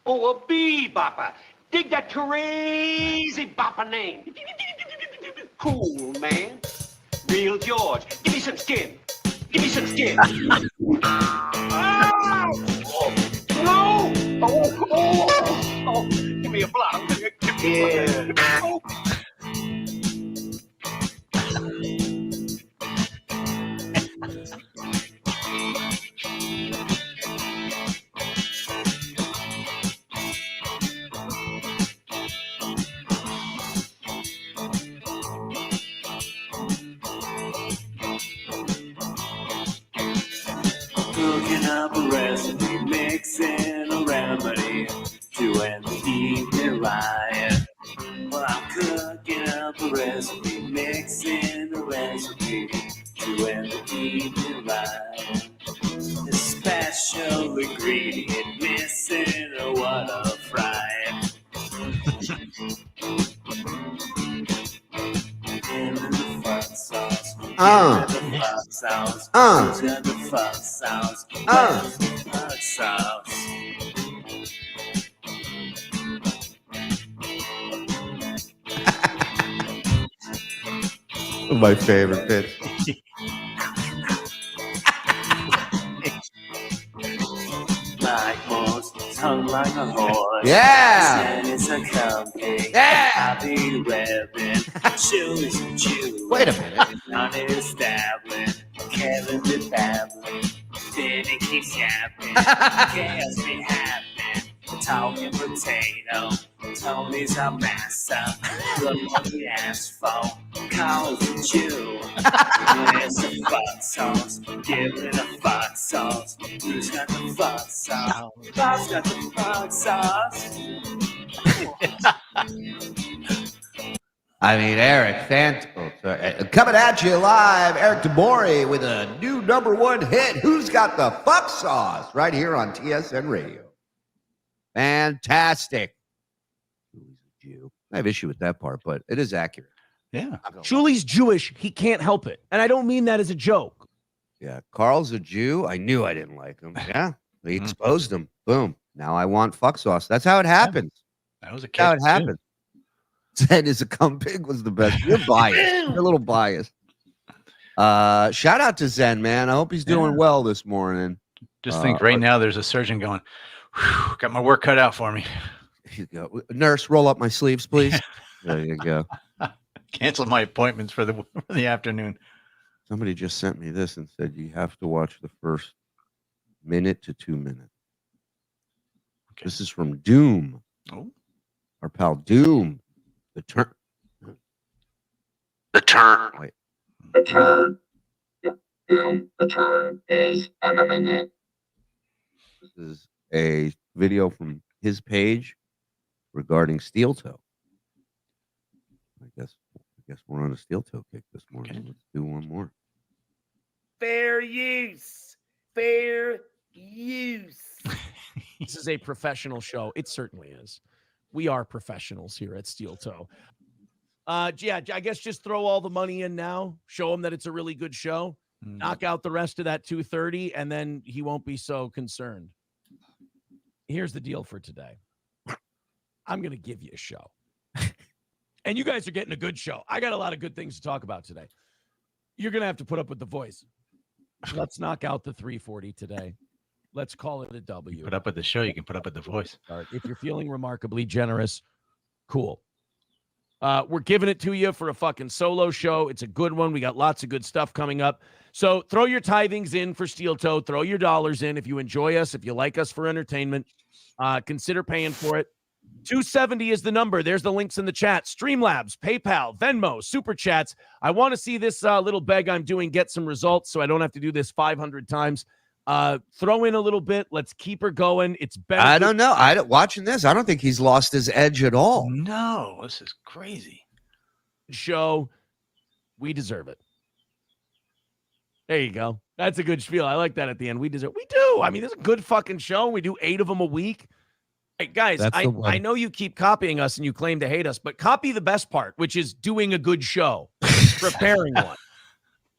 S22: Oh, a bebopper. Dig that crazy bopper name. Cool, man. Real George. Give me some skin. Give me some skin. Oh! No! Oh! Give me a block. Give me oh.
S23: Cooking up a recipe, mixing a remedy to end the evening riot. Well, I'm cooking up a recipe, mixing a recipe to end the evening riot. A special ingredient missing, or what a fright. In the fuck sauce. Give me the fuck sauce. Who's got the fuck sauce? Where's the fuck sauce?
S6: My favorite bit.
S23: Mike Morse, tongue like a horse.
S6: Yeah.
S23: Said it's a cupcake.
S6: Yeah.
S23: Happy ribbon. Shuli's a Jew.
S6: Wait a minute.
S23: Not established. Kevin the babbling. Then it keeps yapping. Chaos be happening. Talking potato. Tony's a master. Look on the asphalt. Karl's a Jew. Where's the fuck sauce? Give me the fuck sauce. Who's got the fuck sauce? Bob's got the fuck sauce.
S6: I mean, Eric, coming at you live, Eric Demori with a new #1 hit. Who's got the fuck sauce? Right here on TSN Radio. Fantastic. I have issue with that part, but it is accurate.
S3: Yeah.
S10: Shuli's Jewish. He can't help it. And I don't mean that as a joke.
S6: Yeah. Karl's a Jew. I knew I didn't like him. Yeah. He exposed him. Boom. Now I want fuck sauce. That's how it happens.
S3: That was a
S6: That's how it
S3: catch, too.
S6: happens. Zen is a cum pig was the best. You're biased. You're a little biased. Shout out to Zen, man. I hope he's doing well this morning.
S3: Just think right now there's a surgeon going, "Whew, got my work cut out for me.
S6: You go. Nurse, roll up my sleeves, please. There you go.
S3: Cancel my appointments for the afternoon.
S6: Somebody just sent me this and said you have to watch the first minute to 2 minutes. Okay. This is from Doom.
S3: Oh.
S6: Our pal Doom. The turn. Wait.
S23: The turn is a minute.
S6: This is a video from his page regarding steel toe. I guess we're on a steel toe kick this morning. Let's do one more. fair use. Fair use.
S10: This is a professional show. It certainly is. We are professionals here at Steel Toe. Yeah, I guess just throw all the money in now. Show him that it's a really good show. Knock out the rest of that 230, and then he won't be so concerned. Here's the deal for today. I'm going to give you a show. And you guys are getting a good show. I got a lot of good things to talk about today. You're going to have to put up with the voice. Let's knock out the 340 today. Let's call it a W.
S3: You put up with the show, you can put up with the voice.
S10: If you're feeling remarkably generous, cool. We're giving it to you for a fucking solo show. It's a good one. We got lots of good stuff coming up. So throw your tithings in for Steel Toe. Throw your dollars in. If you enjoy us, if you like us for entertainment, consider paying for it. 270 is the number. There's the links in the chat. Streamlabs, PayPal, Venmo, Super Chats. I want to see this little beg I'm doing get some results so I don't have to do this 500 times. Throw in a little bit. Let's keep her going. It's better.
S6: I don't know. Watching this, I don't think he's lost his edge at all.
S3: No, this is crazy.
S10: Show. We deserve it. There you go. That's a good spiel. I like that at the end. We deserve. We do. I mean, this is a good fucking show. We do 8 of them a week. Hey, guys, I know you keep copying us and you claim to hate us, but copy the best part, which is doing a good show, preparing one.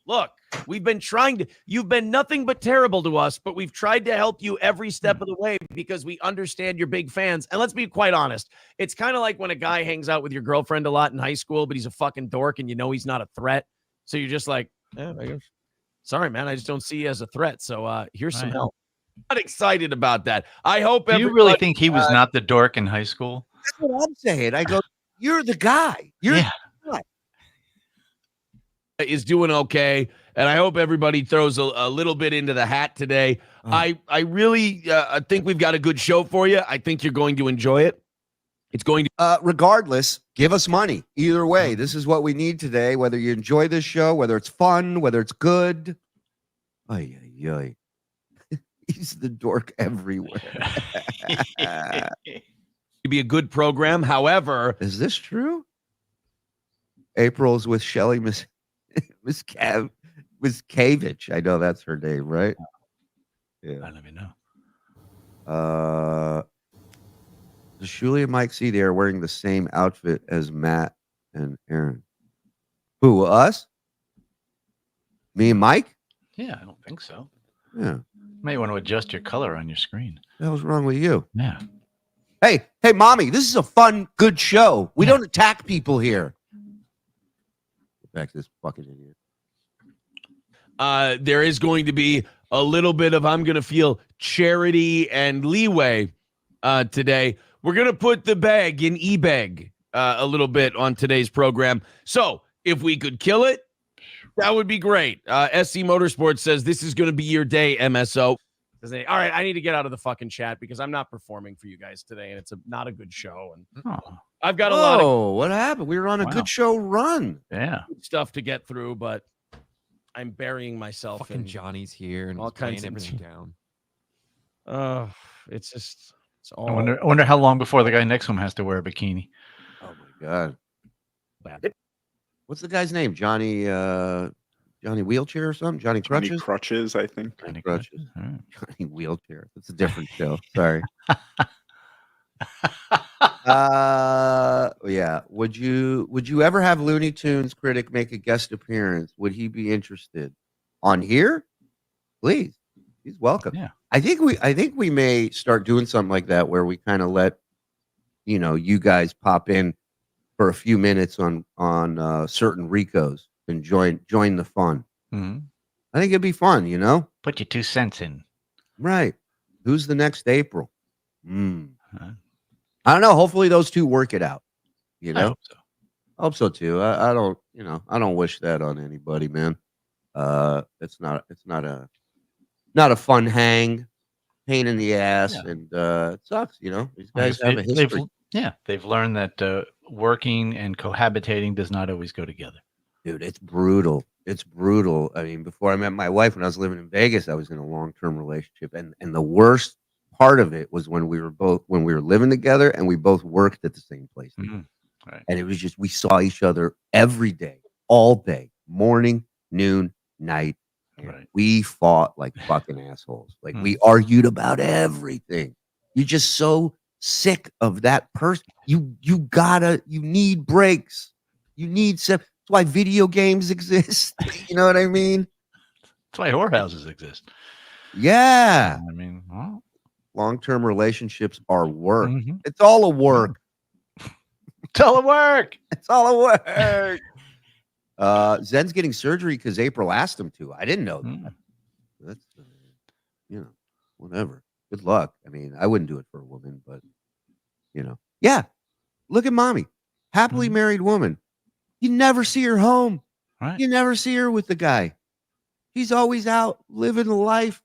S10: Look, we've been trying to, you've been nothing but terrible to us, but we've tried to help you every step of the way because we understand you're big fans. And let's be quite honest. It's kind of like when a guy hangs out with your girlfriend a lot in high school, but he's a fucking dork and you know he's not a threat. So you're just like, sorry, man, I just don't see you as a threat. So here's some help. Not excited about that. I hope
S3: Do you really think he was not the dork in high school?
S6: That's what I'm saying. I go, you're the guy. You're the guy.
S10: Is doing okay, and I hope everybody throws a little bit into the hat today. I really think we've got a good show for you. I think you're going to enjoy it. It's going to
S6: regardless, give us money. Either way, this is what we need today. Whether you enjoy this show, whether it's fun, whether it's good. Ay, ay, ay. He's the dork everywhere.
S10: It'd be a good program. However,
S6: is this true? April's with Shelly Miscavige. I know that's her name, right? Yeah.
S3: I don't even know.
S6: Does Shuli and Mike see they are wearing the same outfit as Matt and Aaron? Who, us? Me and Mike?
S3: Yeah, I don't think so.
S6: Yeah.
S3: May want to adjust your color on your screen.
S6: What the hell's wrong with you?
S3: Yeah.
S6: Hey, mommy, this is a fun, good show. We don't attack people here. Back to this fucking idiot.
S10: There is going to be a little bit of I'm going to feel charity and leeway today. We're going to put the bag in e-bag a little bit on today's program. So if we could kill it, that would be great. SC Motorsports says this is going to be your day, MSO. All right, I need to get out of the fucking chat because I'm not performing for you guys today, and it's not a good show. And I've got a lot of
S6: what happened? We were on a good show run.
S3: Yeah,
S10: stuff to get through, but I'm burying myself.
S1: Fucking
S10: in
S1: Johnny's here and
S10: all kinds of
S1: everything down.
S10: It's just it's all.
S3: I wonder how long before the guy next to him has to wear a bikini.
S6: Oh my god. What's the guy's name? Johnny Wheelchair or something? Johnny Crutches?
S5: Johnny Crutches, I think.
S6: Johnny Crutches. Johnny Wheelchair. It's a different show. Sorry. Yeah. Would you ever have Looney Tunes critic make a guest appearance? Would he be interested on here? Please. He's welcome.
S3: Yeah.
S6: I think we may start doing something like that where we kind of let you guys pop in for a few minutes on certain Ricos and join the fun.
S3: Mm-hmm.
S6: I think it'd be fun,
S3: Put your 2 cents in.
S6: Right. Who's the next April? I don't know. Hopefully those two work it out.
S3: I hope so.
S6: I hope so too. I don't, I don't wish that on anybody, man. It's not a fun hang, pain in the ass, and it sucks. These guys have a history.
S3: They've learned that working and cohabitating does not always go together.
S6: Dude, it's brutal. It's brutal. I mean, before I met my wife, when I was living in Vegas, I was in a long-term relationship, and the worst part of it was when we were living together and we both worked at the same place.
S3: Mm-hmm. Right.
S6: And it was just, we saw each other every day, all day, morning, noon, night.
S3: Right.
S6: We fought like fucking assholes. Like we argued about everything. You're just so sick of that person. You need breaks. You need that's why video games exist. You know what I mean?
S3: That's why whorehouses exist.
S6: Yeah.
S3: I mean, well,
S6: long-term relationships are work. It's all a work.
S3: It's all a work.
S6: It's all a work. Zen's getting surgery because April asked him to. I didn't know that. That's whatever. Good luck. I mean, I wouldn't do it for a woman, but yeah. Look at mommy, happily married woman. You never see her home.
S3: Right.
S6: You never see her with the guy. She's always out living the life.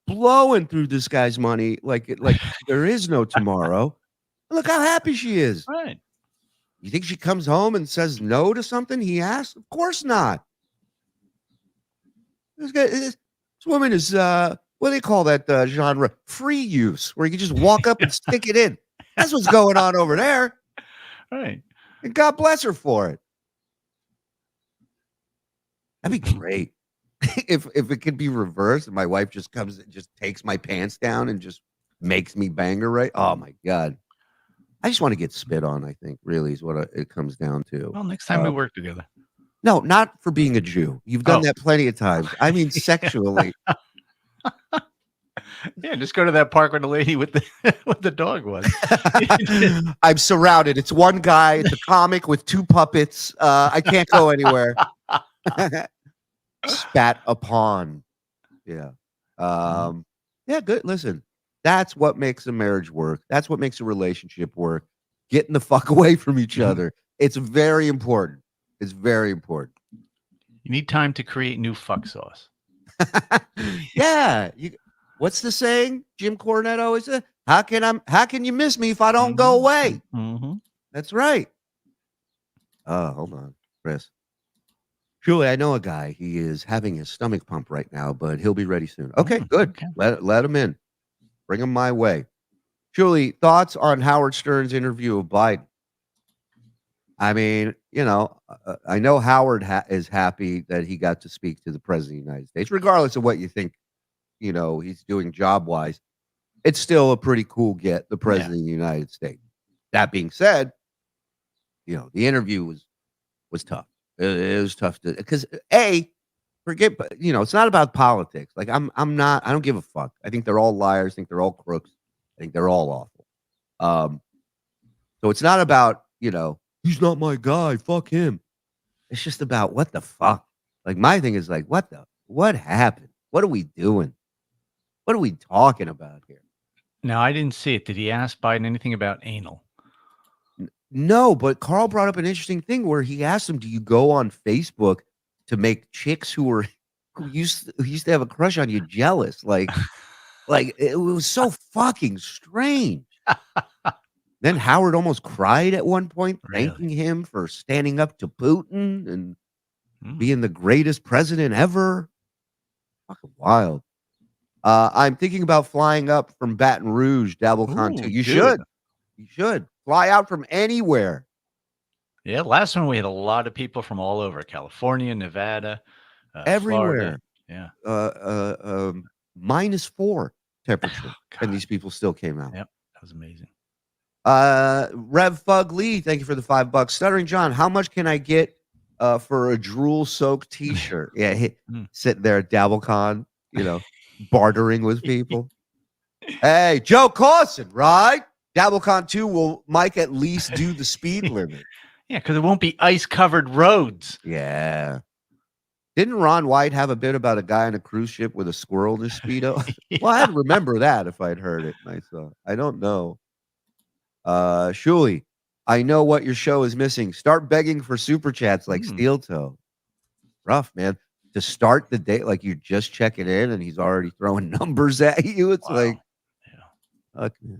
S6: Blowing through this guy's money like there is no tomorrow. Look how happy she is.
S3: Right.
S6: You think she comes home and says no to something he asks? Of course not. This woman is what do they call that genre? Free use, where you can just walk up and stick it in. That's what's going on over there.
S3: Right.
S6: And God bless her for it. That'd be great. if it could be reversed and my wife just comes and just takes my pants down and just makes me bang her, right? Oh my God. I just want to get spit on, I think, really is what it comes down to.
S3: Well, next time we work together.
S6: No, not for being a Jew. You've done that plenty of times. I mean, sexually.
S3: Yeah, just go to that park where the lady with the dog was.
S6: I'm surrounded. It's one guy. It's a comic with two puppets. I can't go anywhere. Spat upon. Yeah. Yeah, good. Listen, that's what makes a marriage work. That's what makes a relationship work. Getting the fuck away from each other. It's very important. It's very important.
S3: You need time to create new fuck sauce.
S6: Yeah. What's the saying? Jim Cornette always said, how can you miss me if I don't go away? That's right. Hold on, Chris. Shuli, I know a guy. He is having his stomach pump right now, but he'll be ready soon. Okay, good. Okay. Let him in. Bring him my way. Shuli, thoughts on Howard Stern's interview of Biden? I mean, I know Howard is happy that he got to speak to the president of the United States, regardless of what you think, he's doing job-wise. It's still a pretty cool get, the president of the United States. That being said, the interview was tough. It was tough because forget, it's not about politics. Like I don't give a fuck. I think they're all liars. I think they're all crooks. I think they're all awful. So it's not about, he's not my guy. Fuck him. It's just about what the fuck. Like my thing is like, what happened? What are we doing? What are we talking about here?
S3: No, I didn't see it. Did he ask Biden anything about anal?
S6: No, but Karl brought up an interesting thing where he asked him, do you go on Facebook to make chicks who used to have a crush on you jealous? Like it was so fucking strange. Then Howard almost cried at one point, thanking him for standing up to Putin and being the greatest president ever. Fucking wild. I'm thinking about flying up from Baton Rouge, Dabblecon 2. You should fly out from anywhere.
S3: Yeah, last one we had a lot of people from all over California, Nevada,
S6: everywhere.
S3: Florida.
S6: Yeah. -4 temperature, and these people still came out.
S3: Yep, that was amazing.
S6: Rev Fug Lee, thank you for the $5. Stuttering John, how much can I get for a drool-soaked T-shirt? Yeah, sitting there at Dabblecon, bartering with people. Hey, Joe Carson, right? Dabblecon 2 will Mike at least do the speed limit.
S3: Yeah, because it won't be ice-covered roads.
S6: Yeah. Didn't Ron White have a bit about a guy on a cruise ship with a squirrel in his Speedo? Well, I'd remember that if I'd heard it myself. I don't know. Shuli, I know what your show is missing. Start begging for super chats like Steel Toe. Rough, man. To start the day, like you're just checking in and he's already throwing numbers at you. It's like, okay.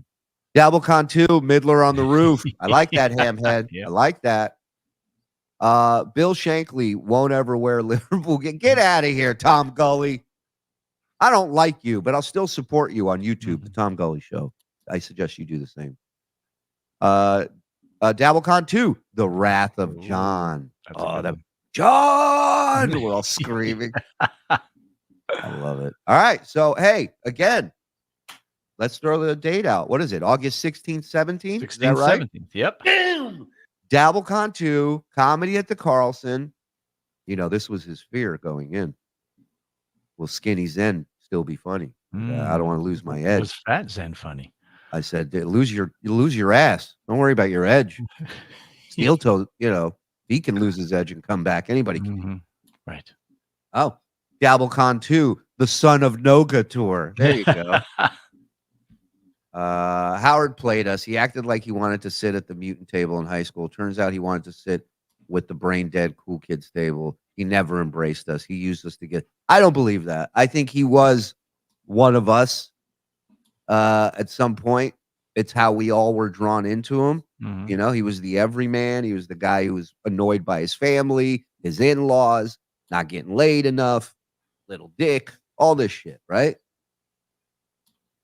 S6: Dabblecon 2, Midler on the roof. I like that, Hamhead. I like that. Bill Shankly won't ever wear Liverpool. Get out of here, Tom Gully. I don't like you, but I'll still support you on YouTube, the Tom Gully Show. I suggest you do the same. Dabblecon 2, The Wrath of John. John. We're all screaming. I love it. All right. So, hey, again, let's throw the date out. What is it? August 16th, 17th? Is that
S3: 16th,
S6: right?
S3: 17th. Yep.
S6: Dabblecon 2, comedy at the Carlson. You know, this was his fear going in. Will Skinny Zen still be funny? I don't want to lose my edge.
S3: Was Fat Zen funny?
S6: I said, you lose your ass. Don't worry about your edge. Steel toe, you know, he can lose his edge and come back. Anybody can.
S3: Right.
S6: Oh, Dabblecon 2, the Son of Noga tour. There you go. Howard played us. He acted like he wanted to sit at the mutant table in high school. Turns out he wanted to sit with the brain dead cool kids table. He never embraced us. He used us to get. I don't believe that. I think he was one of us at some point. It's how we all were drawn into him. You know, he was the everyman. He was the guy who was annoyed by his family, his in-laws, not getting laid enough, little dick, all this shit, right?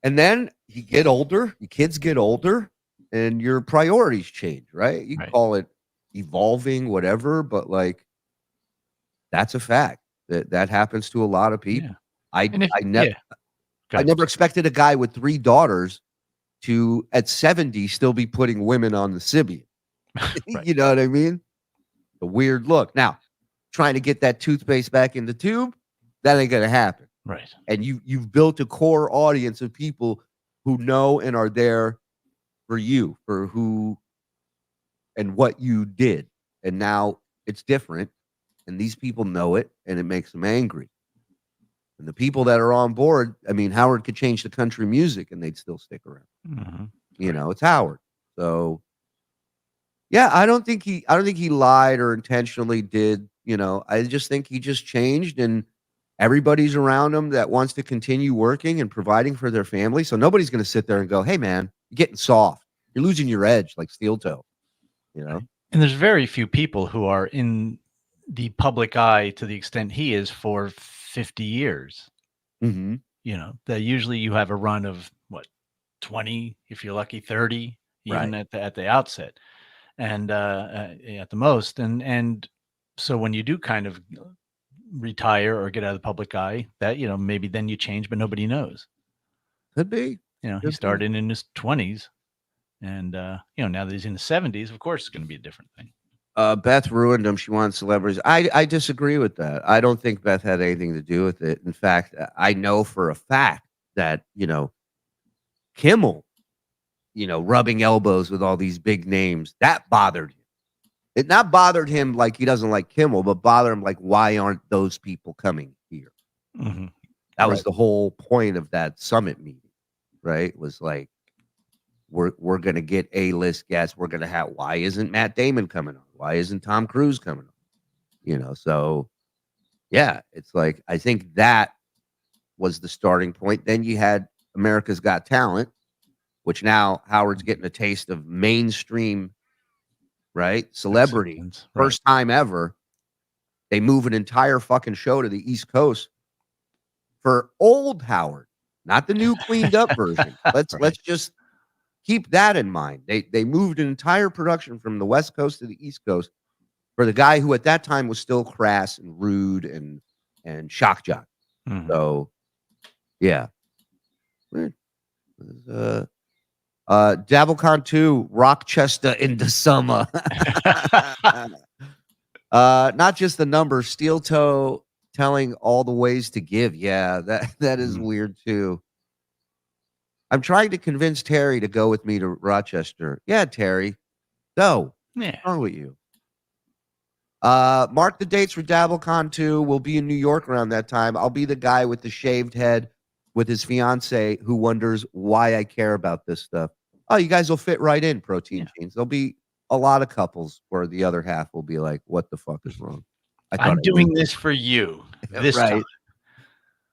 S6: And then you get older, your kids get older, and your priorities change, right? You can call it evolving, whatever, but like that's a fact. That happens to a lot of people.
S3: Yeah.
S6: I never expected a guy with 3 daughters to at 70 still be putting women on the Sibian. You know what I mean? A weird look. Now, trying to get that toothpaste back in the tube, that ain't gonna happen.
S3: Right.
S6: And you've built a core audience of people who know and are there for you, for who and what you did. And now it's different. And these people know it, and it makes them angry. And the people that are on board, I mean, Howard could change the country music and they'd still stick around. You know, it's Howard. So yeah, I don't think he lied or intentionally did, you know. I just think he just changed, and everybody's around him that wants to continue working and providing for their family. So nobody's going to sit there and go, "Hey man, you're getting soft. You're losing your edge like steel toe." You know?
S3: And there's very few people who are in the public eye to the extent he is for 50 years.
S6: Mm-hmm.
S3: You know, that usually you have a run of what, 20, if you're lucky, 30, even at the outset, and at the most. And so when you do kind of retire or get out of the public eye, that, you know, maybe then you change, but nobody knows.
S6: Could be.
S3: You know, he started in his 20s, and you know, now that he's in the 70s, of course, it's going to be a different thing.
S6: Beth ruined him. She wants celebrities. I disagree with that. I don't think Beth had anything to do with it. In fact, I know for a fact that, you know, Kimmel, you know, rubbing elbows with all these big names, that bothered him. It not bothered him like he doesn't like Kimmel, but bothered him like, why aren't those people coming here? That was the whole point of that summit meeting, right? It was like, we're going to get A-list guests. We're going to have, why isn't Matt Damon coming on? Why isn't Tom Cruise coming on? You know, so yeah, it's like, I think that was the starting point. Then you had America's Got Talent, which now Howard's getting a taste of mainstream, right? Celebrity. First time ever. They move an entire fucking show to the East Coast for old Howard, not the new cleaned up version. Let's just keep that in mind. They moved an entire production from the West Coast to the East Coast for the guy who at that time was still crass and rude and shock jock. So yeah. Weird. Dabblecon 2, Rochester in the summer. Not just the number, steel toe telling all the ways to give. Yeah, that is weird too. I'm trying to convince Terry to go with me to Rochester. Yeah, Terry, go.
S3: Yeah.
S6: What's wrong with you? Mark the dates for Dabblecon 2. We'll be in New York around that time. I'll be the guy with the shaved head with his fiance who wonders why I care about this stuff. Oh, you guys will fit right in, Protein Jeans. There'll be a lot of couples where the other half will be like, what the fuck is wrong?
S3: I'm doing this for you this time.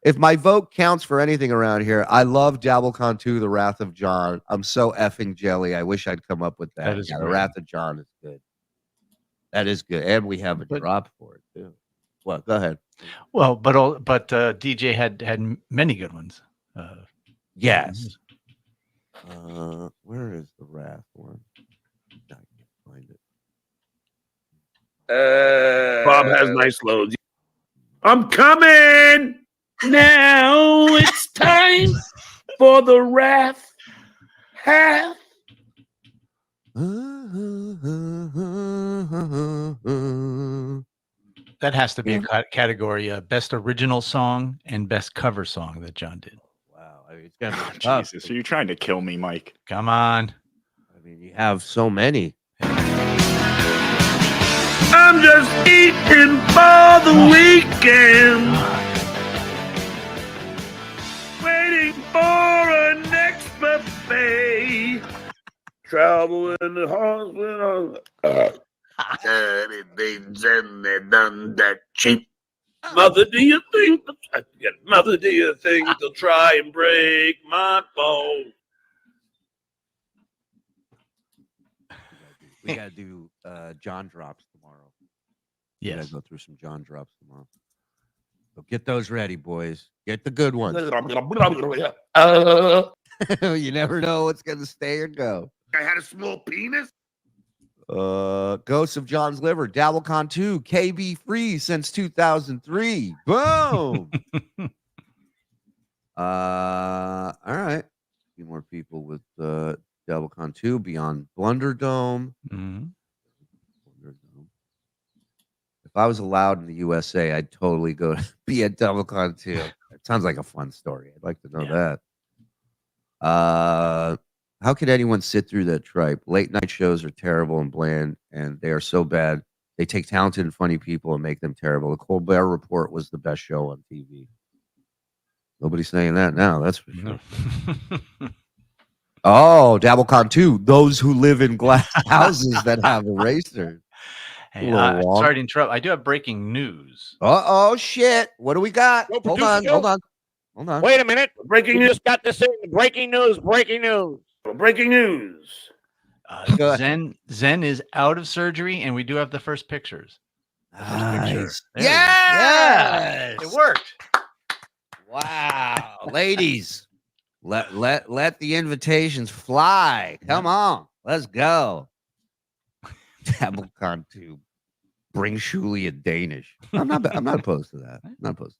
S6: If my vote counts for anything around here, I love Dabblecon 2, The Wrath of John. I'm so effing jelly. I wish I'd come up with that.
S3: That is
S6: The
S3: great.
S6: Wrath of John is good. That is good. And we have a drop for it, too. Well, go ahead.
S3: Well, but DJ had many good ones.
S6: Yes. Where is the Wrath one? I can't find it.
S7: Bob has nice loads. I'm coming. Now it's time for the wrath half.
S3: That has to be a category: best original song and best cover song that John did.
S6: Wow, I mean, it's
S5: Oh, Jesus, are you trying to kill me, Mike?
S3: Come on.
S6: I mean, you have so many.
S7: I'm just eating for the weekend. Waiting for a next buffet. Travel in the hospital. Anything's in there done that cheap. Mother, do you think they'll try and break my bone?
S6: We gotta do John drops tomorrow. We
S3: Yes.
S6: gotta go through some John drops tomorrow. So get those ready, boys. Get the good ones. You never know what's gonna stay or go.
S7: I had a small penis.
S6: Ghosts of John's Liver, Dabblecon 2, KB free since 2003. Boom. All right. A few more people with Dabblecon 2, Beyond Blunderdome.
S3: Mm-hmm.
S6: If I was allowed in the USA, I'd totally go be at Dabblecon 2. It sounds like a fun story. I'd like to know that. How could anyone sit through that tripe? Late night shows are terrible and bland, and they are so bad. They take talented and funny people and make them terrible. The Colbert Report was the best show on TV. Nobody's saying that now, that's for sure. Oh, Dabblecon 2, those who live in glass houses that have erasers.
S3: Hey, sorry to interrupt. I do have breaking news.
S6: Oh shit. What do we got? Hold on.
S7: Wait a minute. Breaking news. Got this in. Breaking news. Breaking news.
S3: Zen is out of surgery, and we do have the first pictures.
S6: Nice.
S3: Yes! It worked.
S6: Wow. Ladies, let the invitations fly. Come on. Let's go. Dabblecon 2. Bring Shuli a Danish. I'm not opposed to that. I'm not opposed.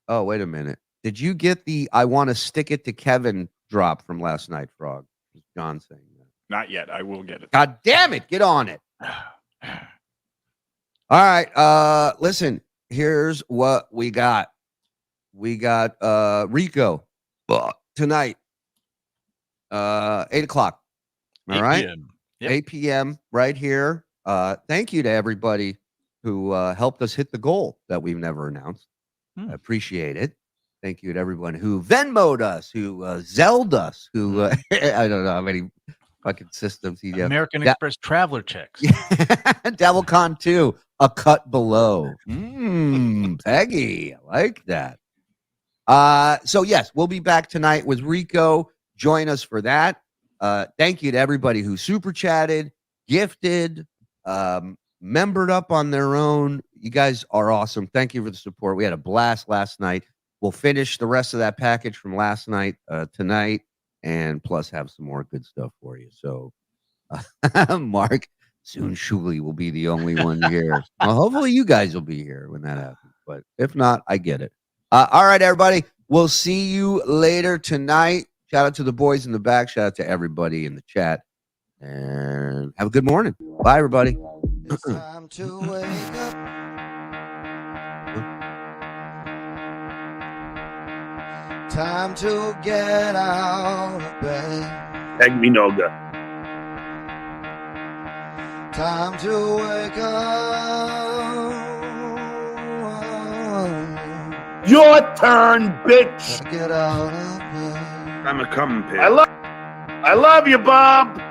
S6: Oh, wait a minute. Did you get the I want to stick it to Kevin drop from last night, Frog? Was John saying that?
S5: Not yet. I will get it.
S6: God damn it. Get on it. All right. Listen, here's what we got. We got Rico tonight. 8 o'clock. All right. 8 p.m. right here. Thank you to everybody who helped us hit the goal that we've never announced. I appreciate it. Thank you to everyone who Venmo'd us, who Zelled us, who I don't know how many fucking systems he
S3: American Express traveler checks.
S6: Dabblecon 2, a cut below. Peggy, I like that. So yes, we'll be back tonight with Rico. Join us for that. Thank you to everybody who super chatted, gifted, membered up on their own. You guys are awesome. Thank you for the support. We had a blast last night. We'll finish the rest of that package from last night tonight, and plus have some more good stuff for you. So, Mark, soon Shuli will be the only one here. Well, hopefully you guys will be here when that happens. But if not, I get it. All right, everybody. We'll see you later tonight. Shout out to the boys in the back. Shout out to everybody in the chat. And have a good morning. Bye, everybody.
S1: It's time to wake up. Time to get out of bed.
S7: Tag me Noga.
S1: Time to wake up.
S7: Your turn, bitch.
S1: Gotta get out of bed.
S7: I'm a cum pig. I love you, Bob.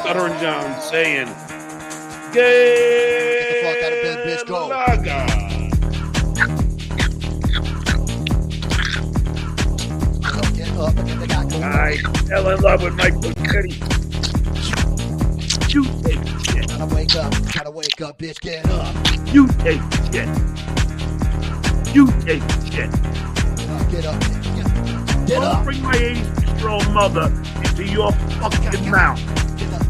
S7: Stuttering John saying, "Get the fuck out of bed, bitch, go." Fell in love with Mike Morse. You take shit.
S1: Gotta wake up, bitch, get up.
S7: You take shit. You take shit.
S1: Get up, get
S7: Don't
S1: up.
S7: bring my 86-year-old mother into your fucking mouth.
S1: Get up.